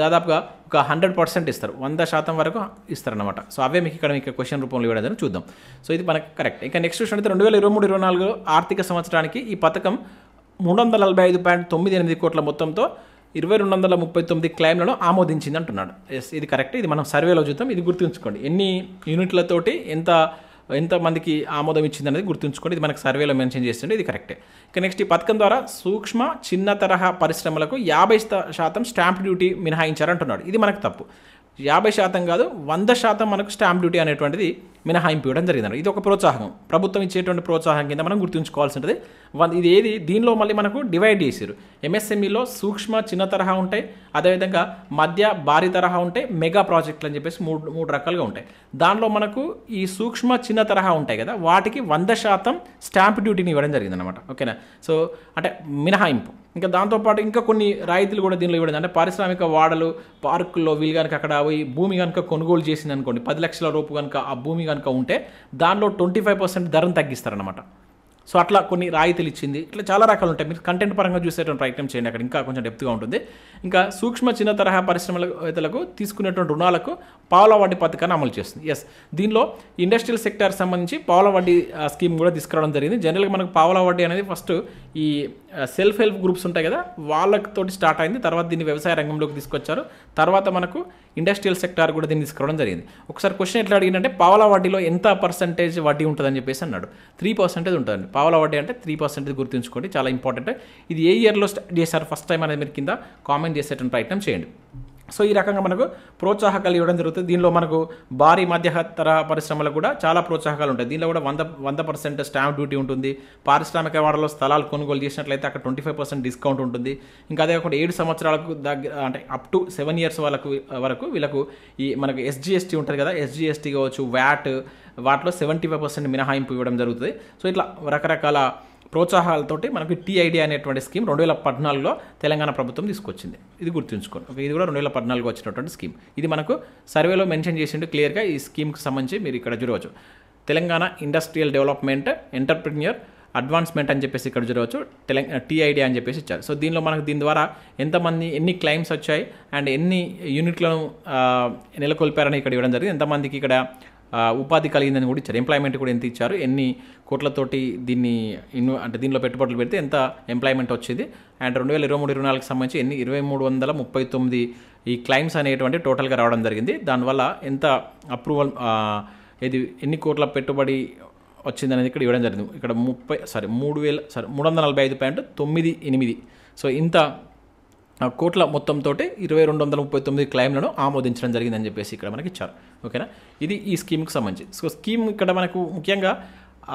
A: దాదాపుగా ఒక 100% ఇస్తారు, 100% వరకు ఇస్తారన్నమాట. సో అవే మీకు ఇక్కడ క్వశ్చన్ రూపంలో ఇవ్వడం చూద్దాం. సో ఇది మనకు కరెక్ట్. ఇంకా నెక్స్ట్ క్వశ్చన్ అయితే 2023-24 ఆర్థిక సంవత్సరానికి ఈ పథకం 345.98 కోట్ల మొత్తంతో 2239 క్లైమ్లను ఆమోదించింది అంటున్నాడు. ఎస్, ఇది కరెక్ట్. ఇది మనం సర్వేలో చూద్దాం. ఇది గుర్తుంచుకోండి, ఎన్ని యూనిట్లతోటి ఎంత మందికి ఆమోదం ఇచ్చింది అనేది గుర్తుంచుకోండి. ఇది మనకు సర్వేలో మెన్షన్ చేస్తుండే, ఇది కరెక్టే. ఇక నెక్స్ట్, ఈ పథకం ద్వారా సూక్ష్మ చిన్న తరహా పరిశ్రమలకు 50% స్టాంప్ డ్యూటీ మినహాయించారంటున్నాడు. ఇది మనకు తప్పు. 50% కాదు, 100% మనకు స్టాంప్ డ్యూటీ అనేటువంటిది మినహాయింపు ఇవ్వడం జరిగింది. ఇది ఒక ప్రోత్సాహం, ప్రభుత్వం ఇచ్చేటువంటి ప్రోత్సాహం కింద మనం గుర్తుంచుకోవాల్సి ఉంటుంది. ఇది ఏది, దీనిలో మళ్ళీ మనకు డివైడ్ చేశారు. ఎంఎస్ఎంఈలో సూక్ష్మ చిన్న తరహా ఉంటాయి, అదేవిధంగా మధ్య భారీ తరహా ఉంటాయి, మెగా ప్రాజెక్టులు అని చెప్పేసి మూడు రకాలుగా ఉంటాయి. దానిలో మనకు ఈ సూక్ష్మ చిన్న తరహా ఉంటాయి కదా, వాటికి 100% స్టాంప్ డ్యూటీని ఇవ్వడం జరిగింది అనమాట. ఓకేనా, సో అంటే మినహాయింపు. ఇంకా దాంతోపాటు ఇంకా కొన్ని రాయితీలు కూడా దీనిలో ఇవ్వడం, అంటే పారిశ్రామిక వాడలు, పార్కుల్లో వీళ్ళు కనుక అక్కడ పోయి భూమి కనుక కొనుగోలు చేసింది అనుకోండి, 10 లక్షల రూపాయలు కనుక ఆ భూమి కనుక ఉంటే దానిలో 25% ధరను తగ్గిస్తారనమాట. సో అట్లా కొన్ని రాయితీలు ఇచ్చింది. ఇట్లా చాలా రకాలు ఉంటాయి. మీరు కంటెంట్ పరంగా చూసేటువంటి ప్రయత్నం చేయండి, అక్కడ ఇంకా కొంచెం డెప్త్గా ఉంటుంది. ఇంకా సూక్ష్మ చిన్న తరహా పరిశ్రమలకు తీసుకునేటువంటి రుణాలకు పావలా వడ్డీ పథకాన్ని అమలు చేస్తుంది. ఎస్, దీనిలో ఇండస్ట్రియల్ సెక్టార్కి సంబంధించి పావలా వడ్డీ స్కీమ్ కూడా తీసుకురావడం జరిగింది. జనరల్గా మనకు పావలా వడ్డీ అనేది ఫస్ట్ ఈ సెల్ఫ్ హెల్ప్ గ్రూప్స్ ఉంటాయి కదా, వాళ్ళతోటి స్టార్ట్ అయింది. తర్వాత దీన్ని వ్యవసాయ రంగంలోకి తీసుకొచ్చారు. తర్వాత మనకు ఇండస్ట్రియల్ సెక్టార్ కూడా దీన్ని తీసుకురావడం జరిగింది. ఒకసారి క్వశ్చన్ ఎట్లా అడిగిందంటే, పావలా వడ్డీలో ఎంత పర్సెంటేజ్ వడ్డీ ఉంటుందని చెప్పేసి అన్నాడు. 3% ఉంటుందండి పావలా వడ్డీ, అంటే 3% గుర్తుంచుకోండి, చాలా ఇంపార్టెంట్. ఇది ఏ ఇయర్లో స్టార్ట్ చేశారు ఫస్ట్ టైం అనేది మీరు కింద కామెంట్ చేసేటువంటి ప్రయత్నం చేయండి. సో ఈ రకంగా మనకు ప్రోత్సాహకాలు ఇవ్వడం జరుగుతుంది. దీనిలో మనకు భారీ మధ్యతర పరిశ్రమలకు కూడా చాలా ప్రోత్సాహకాలు ఉంటాయి. దీనిలో కూడా 100% స్టాంప్ డ్యూటీ ఉంటుంది. పారిశ్రామిక వాడలో స్థలాలు కొనుగోలు చేసినట్లయితే అక్కడ 25% డిస్కౌంట్ ఉంటుంది. ఇంకా అదే కాకుండా 7 సంవత్సరాలకు అంటే అప్ టు 7 ఇయర్స్ వరకు వీళ్ళకు ఈ మనకు SGST ఉంటుంది కదా, SGST కావచ్చు, వ్యాట్, వాటిలో 75% మినహాయింపు ఇవ్వడం జరుగుతుంది. సో ఇట్లా రకరకాల ప్రోత్సాహాలతోటి మనకి టీఐడియా అనేటువంటి స్కీమ్ 2014లో తెలంగాణ ప్రభుత్వం తీసుకొచ్చింది. ఇది గుర్తుంచుకోండి. ఇది కూడా 2014లో వచ్చినటువంటి స్కీమ్. ఇది మనకు సర్వేలో మెన్షన్ చేసిండు క్లియర్గా. ఈ స్కీమ్కి సంబంధించి మీరు ఇక్కడ చూడవచ్చు, Telangana industrial development entrepreneur advancement అని చెప్పేసి ఇక్కడ చూడవచ్చు, టీఐడియా అని చెప్పేసి ఇచ్చారు. సో దీనిలో మనకు దీని ద్వారా ఎన్ని క్లైమ్స్ వచ్చాయి అండ్ ఎన్ని యూనిట్లను నెలకొల్పారని ఇక్కడ ఇవ్వడం జరిగింది. ఎంతమందికి ఇక్కడ ఉపాధి కలిగిందని కూడా ఇచ్చారు. ఎంప్లాయ్మెంట్ కూడా ఎంత ఇచ్చారు, ఎన్ని కోట్లతోటి దీనిలో పెట్టుబడులు పెడితే ఎంత ఎంప్లాయ్మెంట్ వచ్చింది, అండ్ 2023-24కి సంబంధించి 2339 ఈ క్లైమ్స్ అనేటువంటి టోటల్గా రావడం జరిగింది. దానివల్ల ఎంత అప్రూవల్, ఎన్ని కోట్ల పెట్టుబడి వచ్చిందనేది ఇక్కడ ఇవ్వడం జరిగింది. ఇక్కడ 345.98 సో ఇంత కోట్ల మొత్తంతో 2239 క్లెయిమ్లను ఆమోదించడం జరిగిందని చెప్పేసి ఇక్కడ మనకి ఇచ్చారు. ఓకేనా, ఇది ఈ స్కీమ్కి సంబంధించి. సో స్కీమ్ ఇక్కడ మనకు ముఖ్యంగా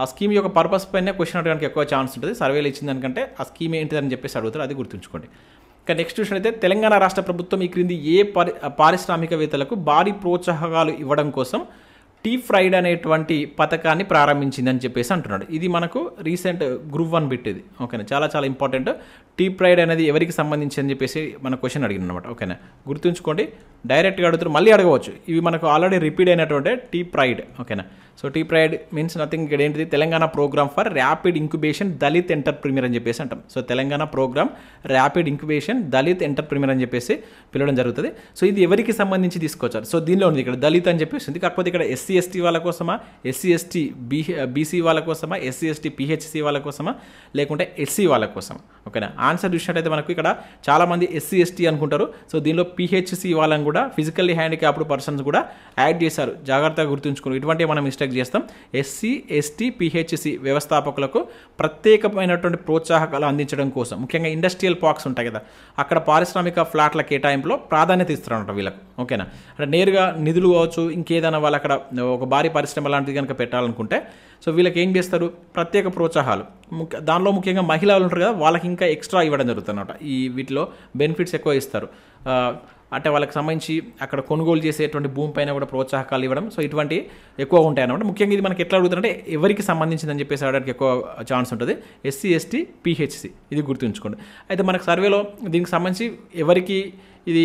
A: ఆ స్కీమ్ యొక్క పర్పస్ పైన క్వశ్చన్ అడగడానికి ఎక్కువ ఛాన్స్ ఉంటుంది. సర్వేలు ఇచ్చిన దానికంటే ఆ స్కీమ్ ఏంటిదని చెప్పేసి అడుగుతారు, అది గుర్తుంచుకోండి. ఇక నెక్స్ట్ క్వశ్చన్ అయితే, తెలంగాణ రాష్ట్ర ప్రభుత్వం ఈ క్రింది ఏ పారిశ్రామికవేత్తలకు భారీ ప్రోత్సాహకాలు ఇవ్వడం కోసం టీ ఫ్రైడ్ అనేటువంటి పథకాన్ని ప్రారంభించిందని చెప్పేసి అంటున్నాడు. ఇది మనకు రీసెంట్ గ్రూప్ 1 బిట్ ఇది. ఓకేనా, చాలా ఇంపార్టెంట్. టీ ఫ్రైడ్ అనేది ఎవరికి సంబంధించి అని చెప్పేసి మన క్వశ్చన్ అడిగింది అనమాట. ఓకేనా, గుర్తుంచుకోండి, డైరెక్ట్గా అడుగుతారు, మళ్ళీ అడగవచ్చు. ఇవి మనకు ఆల్రెడీ రిపీట్ అయినటువంటి టీ ఫ్రైడ్. ఓకేనా, so T pride means nothing, ఇక్కడ ఏంటిది, Telangana programme for rapid incubation Dalit entrepreneur అని చెప్పేసి అంటాం. So Telangana programme rapid incubation Dalit entrepreneur అని చెప్పేసి పిలవడం జరుగుతుంది. సో ఇది ఎవరికి సంబంధించి తీసుకొచ్చారు, సో దీనిలో ఉంది ఇక్కడ దళిత్ అని చెప్పేసి ఉంది. కాకపోతే ఇక్కడ ఎస్సీ ఎస్టీ వాళ్ళ కోసమా, ఎస్సీ ఎస్టీ బీసీ వాళ్ళ కోసమా, ఎస్సీ ఎస్టీ పిహెచ్సి వాళ్ళ కోసమా, లేకుంటే ఎస్సీ వాళ్ళ కోసమా? ఓకేనా, ఆన్సర్ చూసినట్టయితే మనకు ఇక్కడ చాలామంది ఎస్సీ ఎస్టీ అనుకుంటారు. సో దీనిలో పిహెచ్సి వాళ్ళని కూడా, ఫిజికల్లీ హ్యాండిక్యాప్డ్ పర్సన్స్ కూడా యాడ్ చేశారు. జాగ్రత్తగా గుర్తుంచుకుని, ఇటువంటి మనం మిస్టేక్ చేస్తాం. ఎస్సీ ఎస్టీ పిహెచ్సి వ్యవస్థాపకులకు ప్రత్యేకమైనటువంటి ప్రోత్సాహకాలు అందించడం కోసం, ముఖ్యంగా ఇండస్ట్రియల్ పార్క్స్ ఉంటాయి కదా, అక్కడ పారిశ్రామిక ఫ్లాట్ల కేటాయింపులో ప్రాధాన్యత ఇస్తారన్నమాట వీళ్ళకు. ఓకేనా, అంటే నేరుగా నిధులు కావచ్చు, ఇంకేదైనా వాళ్ళు అక్కడ ఒక భారీ పరిశ్రమ లాంటిది కనుక పెట్టాలనుకుంటే, సో వీళ్ళకి ఏం చేస్తారు, ప్రత్యేక ప్రోత్సాహాలు. దానిలో ముఖ్యంగా మహిళలు ఉంటారు కదా, వాళ్ళకి ఇంకా ఎక్స్ట్రా ఇవ్వడం జరుగుతుంది అన్నమాట. ఈ వీటిలో బెనిఫిట్స్ ఎక్కువ ఇస్తారు. అంటే వాళ్ళకి సంబంధించి అక్కడ కొనుగోలు చేసేటువంటి భూమి పైన కూడా ప్రోత్సాహకాలు ఇవ్వడం. సో ఇటువంటి ఎక్కువ ఉంటాయి అన్నమాట. ముఖ్యంగా ఇది మనకి ఎట్లా అడుగుతుందంటే ఎవరికి సంబంధించిందని చెప్పేసి అడగడానికి ఎక్కువ ఛాన్స్ ఉంటుంది. ఎస్సీ ఎస్టీ పిహెచ్సి, ఇది గుర్తుంచుకోండి. అయితే మనకు సర్వేలో దీనికి సంబంధించి ఎవరికి ఇది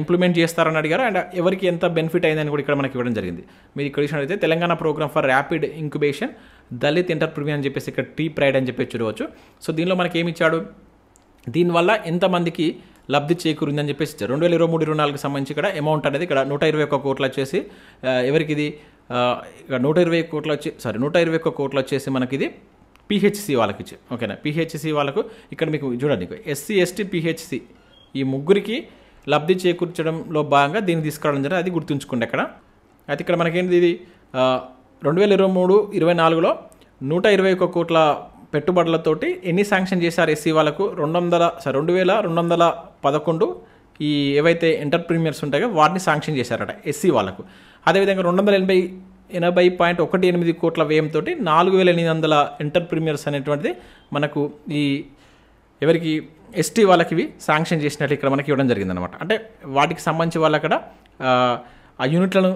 A: ఇంప్లిమెంట్ చేస్తారని అడిగారు, అండ్ ఎవరికి ఎంత బెనిఫిట్ అయిందని కూడా ఇక్కడ మనకి ఇవ్వడం జరిగింది. మీరు ఇక్కడ చూసినట్లయితే Telangana programme for rapid incubation Dalit entrepreneur అని చెప్పేసి ఇక్కడ టీ ప్రైడ్ అని చెప్పేసి చూడవచ్చు. సో దీనిలో మనకి ఏమి ఇచ్చాడు, దీనివల్ల ఎంతమందికి లబ్ధి చేకూరిందని చెప్పేసి ఇచ్చారు. 2023-24కి సంబంధించి ఇక్కడ అమౌంట్ అనేది ఇక్కడ 121 కోట్లు వచ్చేసి ఎవరికి ఇది, ఇక్కడ 121 కోట్లు వచ్చేసి మనకి ఇది పిహెచ్సి వాళ్ళకి ఇచ్చి. ఓకేనా, పిహెచ్సి వాళ్ళకు ఇక్కడ మీకు చూడండి, ఎస్సీ ఎస్టీ పిహెచ్సి ఈ ముగ్గురికి లబ్ధి చేకూర్చడంలో భాగంగా దీన్ని తీసుకురావడం జరిగింది, అది గుర్తుంచుకోండి అక్కడ. అయితే ఇక్కడ మనకేంటి, ఇది 2023-24లో 121 కోట్ల పెట్టుబడులతోటి ఎన్ని శాంక్షన్ చేశారు ఎస్సీ వాళ్ళకు, 2211 ఈ ఏవైతే ఎంటర్ప్రీనియర్స్ ఉంటాయో వాటిని శాంక్షన్ చేశారట ఎస్సీ వాళ్ళకు. అదేవిధంగా 280.18 కోట్ల వ్యయంతో 4800 ఎంటర్ప్రీనియర్స్ అనేటువంటిది మనకు ఈ ఎవరికి ఎస్టీ వాళ్ళకి ఇవి శాంక్షన్ చేసినట్లు ఇక్కడ మనకి ఇవ్వడం జరిగిందనమాట. అంటే వాటికి సంబంధించి వాళ్ళు అక్కడ ఆ యూనిట్లను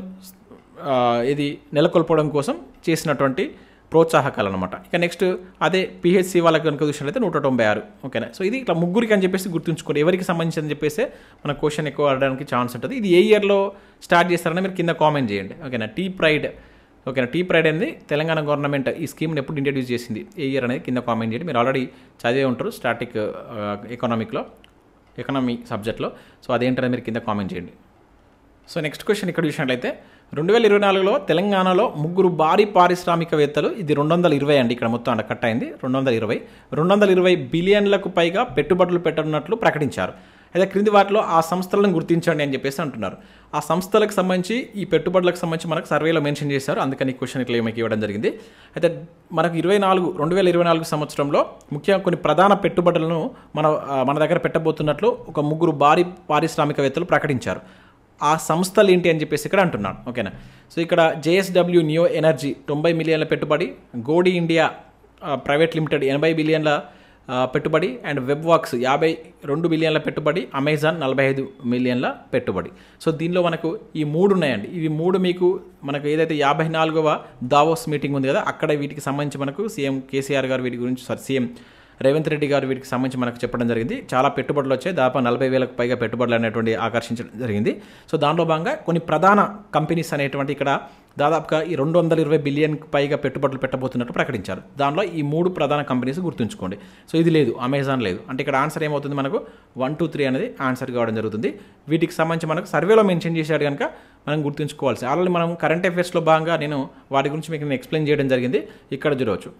A: ఇది నెలకొల్పడం కోసం చేసినటువంటి ప్రోత్సాహకాలు అనమాట. ఇక నెక్స్ట్ అదే పిహెచ్సి వాళ్ళకి కనుక చూసినట్లయితే 196. ఓకేనా, సో ఇది ఇట్లా ముగ్గురికి అని చెప్పేసి గుర్తుంచుకోండి, ఎవరికి సంబంధించి అని చెప్పేసి మన క్వశ్చన్ ఎక్కువ అడగడానికి ఛాన్స్ ఉంటుంది. ఇది ఏ ఇయర్లో స్టార్ట్ చేస్తారని మీరు కింద కామెంట్ చేయండి. ఓకేనా, టీ ప్రైడ్. ఓకేనా, టీ ప్రైడ్ అనేది తెలంగాణ గవర్నమెంట్ ఈ స్కీమ్ని ఎప్పుడు ఇంట్రడ్యూస్ చేసింది, ఏ ఇయర్ అనేది కింద కామెంట్ చేయండి. మీరు ఆల్రెడీ చదివే ఉంటారు స్టాటిక్ ఎకనామీ సబ్జెక్ట్లో. సో అదేంటనేది మీరు కింద కామెంట్ చేయండి. సో నెక్స్ట్ క్వశ్చన్ ఇక్కడ చూసినట్లయితే 2024లో తెలంగాణలో ముగ్గురు భారీ పారిశ్రామికవేత్తలు, ఇది 220 అండి, ఇక్కడ మొత్తం కట్ అయింది 220 బిలియన్లకు పైగా పెట్టుబడులు పెట్టనున్నట్లు ప్రకటించారు. అయితే క్రింది వాటిలో ఆ సంస్థలను గుర్తించండి అని చెప్పేసి అంటున్నారు. ఆ సంస్థలకు సంబంధించి ఈ పెట్టుబడులకు సంబంధించి మనకు సర్వేలో మెన్షన్ చేశారు, అందుకని ఈ క్వశ్చన్ ఇట్లా మీకు ఇవ్వడం జరిగింది. అయితే మనకు 2024 సంవత్సరంలో ముఖ్యంగా కొన్ని ప్రధాన పెట్టుబడులను మన దగ్గర పెట్టబోతున్నట్లు ఒక ముగ్గురు భారీ పారిశ్రామికవేత్తలు ప్రకటించారు. ఆ సంస్థలు ఏంటి అని చెప్పేసి ఇక్కడ అంటున్నాడు. ఓకేనా, సో ఇక్కడ JSW నియో ఎనర్జీ 90 మిలియన్ల పెట్టుబడి, గోడి ఇండియా ప్రైవేట్ లిమిటెడ్ 80 బిలియన్ల పెట్టుబడి, అండ్ వెబ్వాక్స్ 52 బిలియన్ల పెట్టుబడి, అమెజాన్ 45 మిలియన్ల పెట్టుబడి. సో దీనిలో మనకు ఈ 3 ఉన్నాయండి. ఇవి 3 మనకు ఏదైతే 54వ దావోస్ మీటింగ్ ఉంది కదా, అక్కడ వీటికి సంబంధించి మనకు సీఎం కేసీఆర్ గారు వీటి గురించి సీఎం రేవంత్ రెడ్డి గారు వీటికి సంబంధించి మనకు చెప్పడం జరిగింది. చాలా పెట్టుబడులు వచ్చాయి, దాదాపు 40,000కు పైగా పెట్టుబడులు అనేటువంటి ఆకర్షించడం జరిగింది. సో దానిలో భాగంగా కొన్ని ప్రధాన కంపెనీస్ అనేటువంటి ఇక్కడ దాదాపుగా ఈ 220 బిలియన్కి పైగా పెట్టుబడులు పెట్టబోతున్నట్టు ప్రకటించారు. దానిలో ఈ 3 ప్రధాన కంపెనీస్ గుర్తుంచుకోండి. సో ఇది లేదు, అమెజాన్ లేదు. అంటే ఇక్కడ ఆన్సర్ ఏమవుతుంది, మనకు 1, 2, 3 అనేది ఆన్సర్ కావడం జరుగుతుంది. వీటికి సంబంధించి మనకు సర్వేలో మెన్షన్ చేశాడు కనుక మనం గుర్తుంచుకోవాల్సి. ఆల్రెడీ మనం కరెంట్ అఫైర్స్లో భాగంగా నేను వాటి గురించి మీకు ఎక్స్ప్లెయిన్ చేయడం జరిగింది. ఇక్కడ చూడవచ్చు,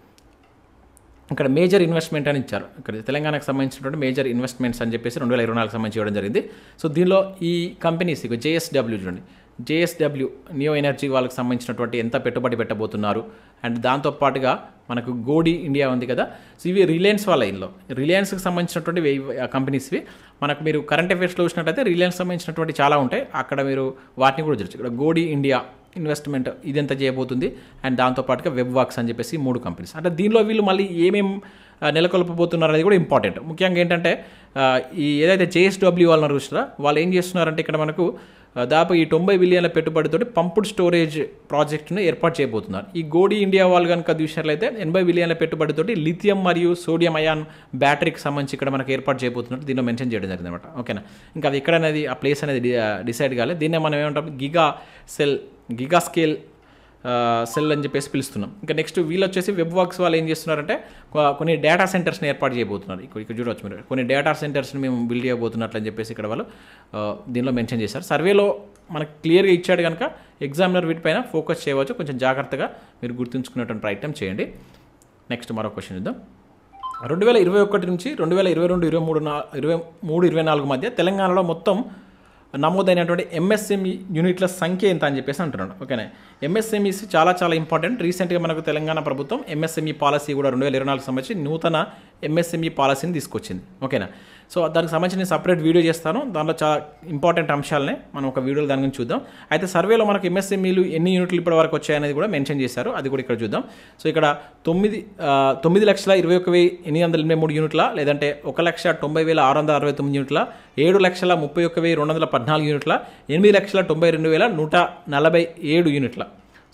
A: ఇక్కడ మేజర్ ఇన్వెస్ట్మెంట్ అని ఇచ్చారు. ఇక్కడ తెలంగాణకు సంబంధించినటువంటి మేజర్ ఇన్వెస్ట్మెంట్స్ అని చెప్పేసి 2024 సంబంధించి ఇవ్వడం జరిగింది. సో దీనిలో ఈ కంపెనీస్ JSW చూడండి, JSW నియో ఎనర్జీ వాళ్ళకి సంబంధించినటువంటి ఎంత పెట్టుబడి పెట్టబోతున్నారు, అండ్ దాంతోపాటుగా మనకు గోడి ఇండియా ఉంది కదా, సో ఇవి రిలయన్స్ వాళ్ళ ఇందులో రిలయన్స్కి సంబంధించినటువంటి కంపెనీస్వి. మనకు మీరు కరెంట్ అఫేర్స్లో చూసినట్టయితే రిలయన్స్ సంబంధించినటువంటి చాలా ఉంటాయి, అక్కడ మీరు వాటిని కూడా చూడొచ్చు. ఇక్కడ గోడి ఇండియా ఇన్వెస్ట్మెంట్ ఇదంతా చేయబోతుంది, అండ్ దాంతోపాటుగా వెబ్ వాక్స్ అని చెప్పేసి 3 కంపెనీస్. అంటే దీనిలో వీళ్ళు మళ్ళీ ఏమేం నెలకొల్పబోతున్నారు అనేది కూడా ఇంపార్టెంట్. ముఖ్యంగా ఏంటంటే ఈ ఏదైతే JSW వాళ్ళని చూసినా వాళ్ళు ఏం చేస్తున్నారంటే ఇక్కడ మనకు దాదాపు ఈ 90 బిలియన్ల పెట్టుబడితోటి పంపుడ్ స్టోరేజ్ ప్రాజెక్టును ఏర్పాటు చేయబోతున్నారు. ఈ గోడి ఇండియా వాళ్ళు కనుక చూసినట్లయితే 80 బిలియన్ల పెట్టుబడితోటి లిథియం మరియు సోడియం అయాన్ బ్యాటరీకి సంబంధించి ఇక్కడ మనకు ఏర్పాటు చేయబోతున్నట్టు దీనిలో మెన్షన్ చేయడం జరిగింది అనమాట. ఓకేనా, ఇంకా అది ఎక్కడ అనేది ఆ ప్లేస్ అనేది డిసైడ్ కాలేదు. దీన్నే మనం ఏమంటాం గిగా స్కేల్ సెల్ అని చెప్పేసి పిలుస్తున్నాం. ఇంకా నెక్స్ట్ వీళ్ళు వచ్చేసి వెబ్ వర్క్స్ వాళ్ళు ఏం చేస్తున్నారంటే కొన్ని డేటా సెంటర్స్ని ఏర్పాటు చేయబోతున్నారు. ఇక్కడ చూడవచ్చు మీరు, కొన్ని డేటా సెంటర్స్ని మేము బిల్డ్ చేయబోతున్నట్లు అని చెప్పేసి ఇక్కడ వాళ్ళు దీనిలో మెన్షన్ చేశారు. సర్వేలో మనకు క్లియర్గా ఇచ్చాడు కనుక ఎగ్జామినర్ వీటిపైన ఫోకస్ చేయవచ్చు. కొంచెం జాగ్రత్తగా మీరు గుర్తుంచుకునేటువంటి ప్రయత్నం చేయండి. నెక్స్ట్ మరో క్వశ్చన్ చూద్దాం. 2021 నుంచి 2022, 23, 24 మధ్య తెలంగాణలో మొత్తం నమోదైనటువంటి MSME యూనిట్ల సంఖ్య ఎంత అని చెప్పేసి అంటున్నాడు. ఓకేనా, MSMEస్ చాలా ఇంపార్టెంట్. రీసెంట్గా మనకు తెలంగాణ ప్రభుత్వం MSME పాలసీ కూడా 2024 సంబంధించి నూతన MSME పాలసీని తీసుకొచ్చింది. ఓకేనా, సో దానికి సంబంధించి నేను సపరేట్ వీడియో చేస్తాను. దాంట్లో చాలా ఇంపార్టెంట్ అంశాలనే మనం ఒక వీడియోలో దాని గురించి చూద్దాం. అయితే సర్వేలో మనకు MSMEలు ఎన్ని యూనిట్లు ఇప్పటి వరకు వచ్చాయనేది కూడా మెన్షన్ చేశారు, అది కూడా ఇక్కడ చూద్దాం. సో ఇక్కడ 9,21,883 యూనిట్ల, లేదంటే 1,90,669 యూనిట్ల, 7,31,214 యూనిట్ల, 8,92,147 యూనిట్ల.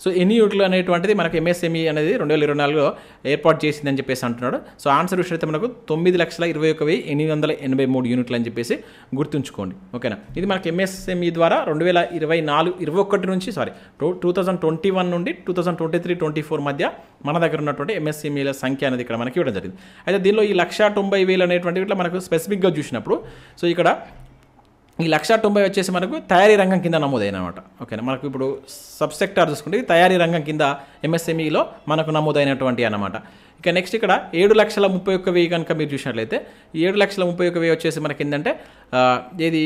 A: సో ఎన్ని యూనిట్లు అనేటువంటిది మనకు MSME అనేది 2024లో ఏర్పాటు చేసిందని చెప్పేసి అంటున్నాడు. సో ఆన్సర్ విషయం మనకు 9,21,883 యూనిట్లు అని చెప్పేసి గుర్తుంచుకోండి. ఓకేనా, ఇది మనకి MSME ద్వారా 2021 నుంచి 2021 నుండి 2023-24 మధ్య మన దగ్గర ఉన్నటువంటి MSMEల సంఖ్య అనేది ఇక్కడ మనకి ఇవ్వడం జరిగింది. అయితే దీనిలో ఈ 190,000 అనేటువంటి ఇట్లా మనకు స్పెసిఫిక్గా చూసినప్పుడు, సో ఇక్కడ ఈ 190,000 వచ్చేసి మనకు తయారీ రంగం కింద నమోదైన అనమాట. ఓకేనా, మనకు ఇప్పుడు సబ్ సెక్టార్ చూసుకుంటే తయారీ రంగం కింద MSMEలో మనకు నమోదైనటువంటి అన్నమాట. ఇక నెక్స్ట్ ఇక్కడ 7,31,000 కనుక మీరు చూసినట్లయితే 7,31,000 వచ్చేసి మనకి ఏంటంటే ఏది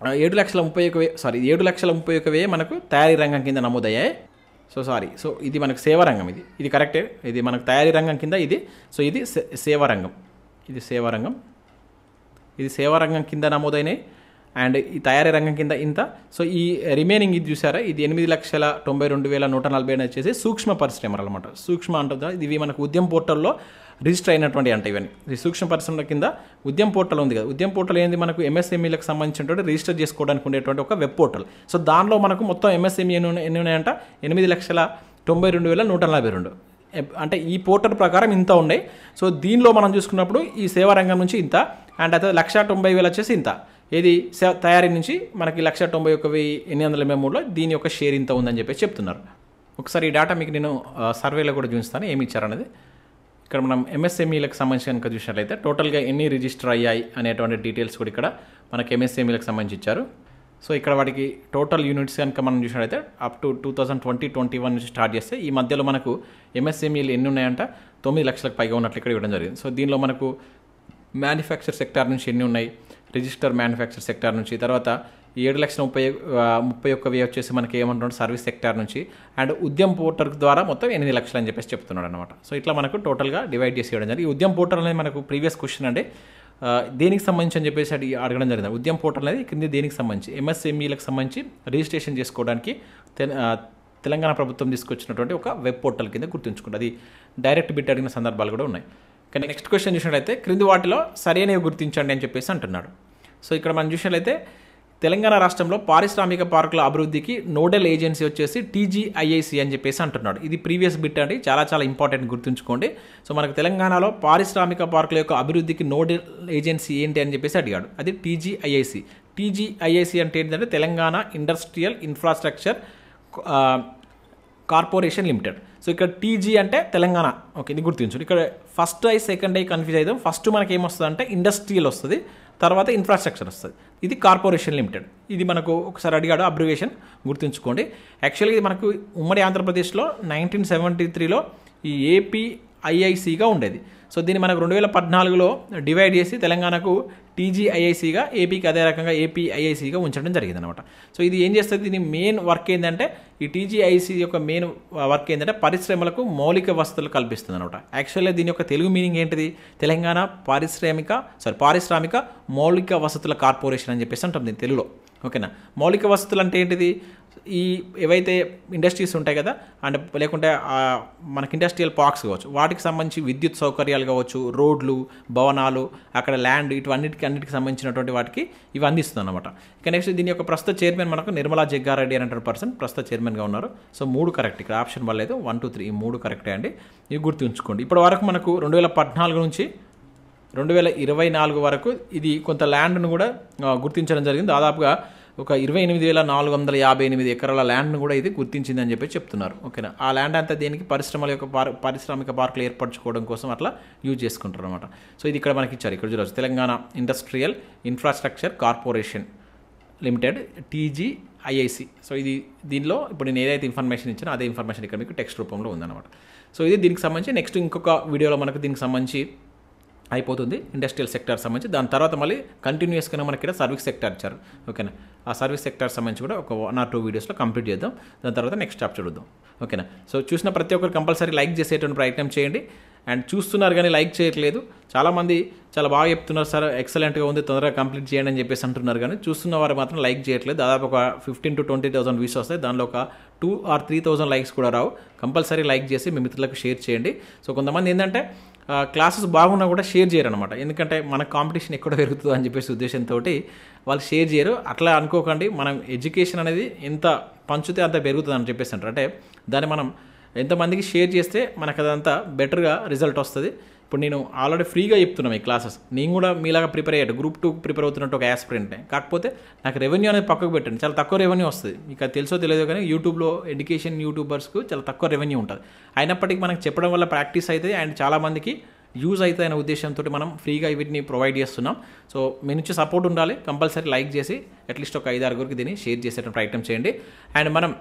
A: 7,31,000 మనకు తయారీ రంగం కింద నమోదయ్యాయి. సో ఇది మనకు సేవా రంగం, ఇది కరెక్టే, ఇది మనకు తయారీ రంగం కింద ఇది. సో ఇది సేవా రంగం, ఇది సేవా రంగం కింద నమోదైనాయి, అండ్ ఈ తయారీ రంగం కింద ఇంత. సో ఈ రిమైనింగ్ ఇది చూసారా, ఇది 8,92,147 వచ్చేసి సూక్ష్మ పరిశ్రమలు అనమాట. సూక్ష్మ అంటుందా, ఇవి మనకు ఉద్యమ్ పోర్టల్లో రిజిస్టర్ అయినటువంటి అంటే ఇవన్నీ ఈ సూక్ష్మ పరిశ్రమల కింద ఉద్యమ్ పోర్టల్ ఉంది కదా. ఉద్యమ్ పోర్టల్ ఏంది, మనకు MSMEలకు సంబంధించినటువంటి రిజిస్టర్ చేసుకోవడానికి ఉండేటువంటి ఒక వెబ్ పోర్టల్. సో దానిలో మనకు మొత్తం MSME ఎన్ని ఉన్నాయంట, 8,92,142. అంటే ఈ పోర్టల్ ప్రకారం ఇంత ఉన్నాయి. సో దీనిలో మనం చూసుకున్నప్పుడు ఈ సేవా రంగం నుంచి ఇంత, అండ్ అయితే 190,000 వచ్చేసి ఇంత. ఏది తయారీ నుంచి మనకి 191,883లో దీని యొక్క షేర్ ఇంత ఉందని చెప్పేసి చెప్తున్నారు. ఒకసారి ఈ డేటా మీకు నేను సర్వేలో కూడా చూపిస్తాను ఏమి ఇచ్చారనేది. ఇక్కడ మనం MSMEలకు సంబంధించి కనుక చూసినట్లయితే టోటల్గా ఎన్ని రిజిస్టర్ అయ్యాయి అనేటువంటి డీటెయిల్స్ కూడా ఇక్కడ మనకి MSMEలకు సంబంధించి ఇచ్చారు. సో ఇక్కడ వాటికి టోటల్ యూనిట్స్ కనుక మనం చూసినట్లయితే అప్ టు 2020-21 నుంచి స్టార్ట్ చేస్తే ఈ మధ్యలో మనకు MSMEలు ఎన్ని ఉన్నాయంట, 9 లక్షలకు పైగా ఉన్నట్లు ఇక్కడ ఇవ్వడం జరిగింది. సో దీనిలో మనకు మ్యానుఫ్యాక్చర్ సెక్టార్ నుంచి ఎన్ని ఉన్నాయి, రిజిస్టర్ మ్యానుఫ్యాక్చర్ సెక్టార్ నుంచి, తర్వాత 7,31,000 వచ్చేసి మనకి ఏమంటున్నాడు సర్వీస్ సెక్టార్ నుంచి, అండ్ ఉద్యమ్ పోర్టల్ ద్వారా మొత్తం 8 లక్షలు అని చెప్పేసి చెప్తున్నాడు అనమాట. సో ఇట్లా మనకు టోటల్గా డివైడ్ చేసి ఇవ్వడం జరిగింది. ఈ ఉద్యమ్ పోర్టల్ అనేది మనకు ప్రీవియస్ క్వశ్చన్ అంటే దేనికి సంబంధించి అని చెప్పేసి అడగడం జరిగింది. ఉద్యమ్ పోర్టల్ అనేది కింద దేనికి సంబంధించి, MSMEలకు సంబంధించి రిజిస్ట్రేషన్ చేసుకోవడానికి తెలంగాణ ప్రభుత్వం తీసుకొచ్చినటువంటి ఒక వెబ్ పోర్టల్ కింద గుర్తుంచుకుంటుంది. అది డైరెక్ట్ బిట్ అడిగిన సందర్భాలు కూడా ఉన్నాయి. కానీ నెక్స్ట్ క్వశ్చన్ చూసినట్లయితే క్రింది వాటిలో సరైనవి గుర్తించండి అని చెప్పేసి అంటున్నాడు. సో ఇక్కడ మనం చూసినట్లయితే తెలంగాణ రాష్ట్రంలో పారిశ్రామిక పార్కుల అభివృద్ధికి నోడల్ ఏజెన్సీ వచ్చేసి TGIIC అని చెప్పేసి అంటున్నాడు. ఇది ప్రీవియస్ బిట్ అండి, చాలా ఇంపార్టెంట్ గుర్తుంచుకోండి. సో మనకు తెలంగాణలో పారిశ్రామిక పార్కుల యొక్క అభివృద్ధికి నోడల్ ఏజెన్సీ ఏంటి అని చెప్పేసి అడిగాడు. అది TGIIC. TGIIC అంటే ఏంటంటే Telangana industrial infrastructure corporation limited. So ఇక్కడ TG అంటే తెలంగాణ. ఓకే, ఇది గుర్తించండి. ఇక్కడ ఫస్ట్ సెకండ్ కన్ఫ్యూజ్ అవుతాం. ఫస్ట్ మనకి ఏమొస్తుంది అంటే ఇండస్ట్రియల్ వస్తుంది, తర్వాత ఇన్ఫ్రాస్ట్రక్చర్ వస్తుంది. ఇది కార్పొరేషన్ లిమిటెడ్. ఇది మనకు ఒకసారి అడిగాడు, అబ్రివేషన్ గుర్తుంచుకోండి. యాక్చువల్గా ఇది మనకు ఉమ్మడి ఆంధ్రప్రదేశ్లో 1973లో ఈ APIICగా ఉండేది. సో దీన్ని మనకు 2014లో డివైడ్ చేసి తెలంగాణకు టీజీఐఐసిగా, ఏపీకి అదే రకంగా ఏపీఐఐసిగా ఉంచడం జరిగింది అనమాట. సో ఇది ఏం చేస్తుంది, దీని మెయిన్ వర్క్ ఏంటంటే ఈ టీజీఐసి యొక్క మెయిన్ వర్క్ ఏంటంటే పరిశ్రమలకు మౌలిక వసతులు కల్పిస్తుంది అనమాట. యాక్చువల్గా దీని యొక్క తెలుగు మీనింగ్ ఏంటిది, తెలంగాణ పారిశ్రామిక మౌలిక వసతుల కార్పొరేషన్ అని చెప్పేసి అంటాం దీని తెలుగులో. ఓకేనా. మౌలిక వసతులు అంటే ఏంటిది, ఈ ఏవైతే ఇండస్ట్రీస్ ఉంటాయి కదా, అంటే లేకుంటే మనకి ఇండస్ట్రియల్ పార్క్స్ కావచ్చు, వాటికి సంబంధించి విద్యుత్ సౌకర్యాలు కావచ్చు, రోడ్లు, భవనాలు, అక్కడ ల్యాండ్, అన్నిటికి సంబంధించినటువంటి వాటికి ఇవి అందిస్తుంది అనమాట. ఇక నెక్స్ట్ దీని యొక్క ప్రస్తుత చైర్మన్ మనకు నిర్మలా జగ్గారెడ్డి అనేటువంటి పర్సన్ ప్రస్తుత చైర్మన్గా ఉన్నారు. సో 3 కరెక్ట్, ఇక్కడ ఆప్షన్ వల్ల లేదు, 1, 2, 3 ఈ 3 కరెక్టే అండి. ఇవి గుర్తుంచుకోండి. ఇప్పటి వరకు మనకు 2014 నుంచి 2024 వరకు ఇది కొంత ల్యాండ్ను కూడా గుర్తించడం జరిగింది. దాదాపుగా ఒక 28,458 ఎకరాల ల్యాండ్ను కూడా ఇది గుర్తించిందని చెప్పి చెప్తున్నారు. ఓకేనా. ఆ ల్యాండ్ అంతా దేనికి, పరిశ్రమల యొక్క పారిశ్రామిక పార్కులు ఏర్పరచుకోవడం కోసం అట్లా యూజ్ చేసుకుంటారు అనమాట. సో ఇది ఇక్కడ మనకి ఇచ్చారు, ఇక్కడ చూడవచ్చు, Telangana industrial infrastructure corporation limited TGIIC. So దీనిలో ఇప్పుడు నేను ఏదైతే ఇన్ఫర్మేషన్ ఇచ్చానో అదే ఇన్ఫర్మేషన్ ఇక్కడ మీకు టెక్స్ట్ రూపంలో ఉందన్నమాట. సో ఇది దీనికి సంబంధించి నెక్స్ట్ ఇంకొక వీడియోలో మనకు దీనికి సంబంధించి అయిపోతుంది, ఇండస్ట్రియల్ సెక్టర్ సంబంధించి. దాని తర్వాత మళ్ళీ కంటిన్యూస్గా మనకి ఇక్కడ సర్వీస్ సెక్టర్ ఇచ్చారు. ఓకేనా. ఆ సర్వీస్ సెక్టర్ సంబంధించి కూడా ఒక 1 or 2 వీడియోస్లో కంప్లీట్ చేద్దాం. దాని తర్వాత నెక్స్ట్ స్టాప్ చూద్దాం. ఓకేనా. సో చూసిన ప్రతి ఒక్కరు కంపల్సరీ లైక్ చేసేటువంటి ప్రయత్నం చేయండి. అండ్ చూస్తున్నారు కానీ లైక్ చేయట్లేదు. చాలామంది చాలా బాగా చెప్తున్నారు సార్, ఎక్సలెంట్గా ఉంది, తొందరగా కంప్లీట్ చేయండి అని చెప్పేసి అంటున్నారు, కానీ చూస్తున్న వారు మాత్రం లైక్ చేయట్లేదు. దాదాపు ఒక 15,000 to 20,000 వ్యూస్ వస్తాయి, దానిలో ఒక 2 or 3,000 లైక్స్ కూడా రావు. కంపల్సరీ లైక్ చేసి మీ మిత్రులకు షేర్ చేయండి. సో కొంతమంది ఏంటంటే క్లాసెస్ బాగున్నా కూడా షేర్ చేయరు అనమాట, ఎందుకంటే మన కాంపిటీషన్ ఎక్కడ పెరుగుతుందో అని చెప్పేసి ఉద్దేశంతో వాళ్ళు షేర్ చేయరు. అట్లా అనుకోకండి, మనం ఎడ్యుకేషన్ అనేది ఎంత పంచితే అంత పెరుగుతుంది అని చెప్పేసి అంటారు. అంటే దాన్ని మనం ఎంతమందికి షేర్ చేస్తే మనకు అదంతా బెటర్గా రిజల్ట్ వస్తుంది. ఇప్పుడు నేను ఆల్రెడీ ఫ్రీగా చెప్తున్నాను ఈ క్లాసెస్, నేను కూడా మీలాగా ప్రిపేర్ అయ్యాడు, Group 2 ప్రిపేర్ అవుతున్నట్టు ఒక యాస్పిరెంట్నే. కాకపోతే నాకు రెవెన్యూ అనేది పక్కకు పెట్టండి, చాలా తక్కువ రెవెన్యూ వస్తుంది. మీకు అది తెలుసో తెలియదు కానీ యూట్యూబ్లో ఎడ్యుకేషన్ యూట్యూబర్స్కు చాలా తక్కువ రెవెన్యూ ఉంటుంది. అయినప్పటికీ మనకు చెప్పడం వల్ల ప్రాక్టీస్ అవుతుంది అండ్ చాలామందికి యూజ్ అవుతుంది అనే ఉద్దేశంతో మనం ఫ్రీగా వీటిని ప్రొవైడ్ చేస్తున్నాం. సో మీ నుంచి సపోర్ట్ ఉండాలి, కంపల్సరీ లైక్ చేసి అట్లీస్ట్ ఒక 5-6 దీన్ని షేర్ చేసేటువంటి ప్రయత్నం చేయండి. అండ్ మనం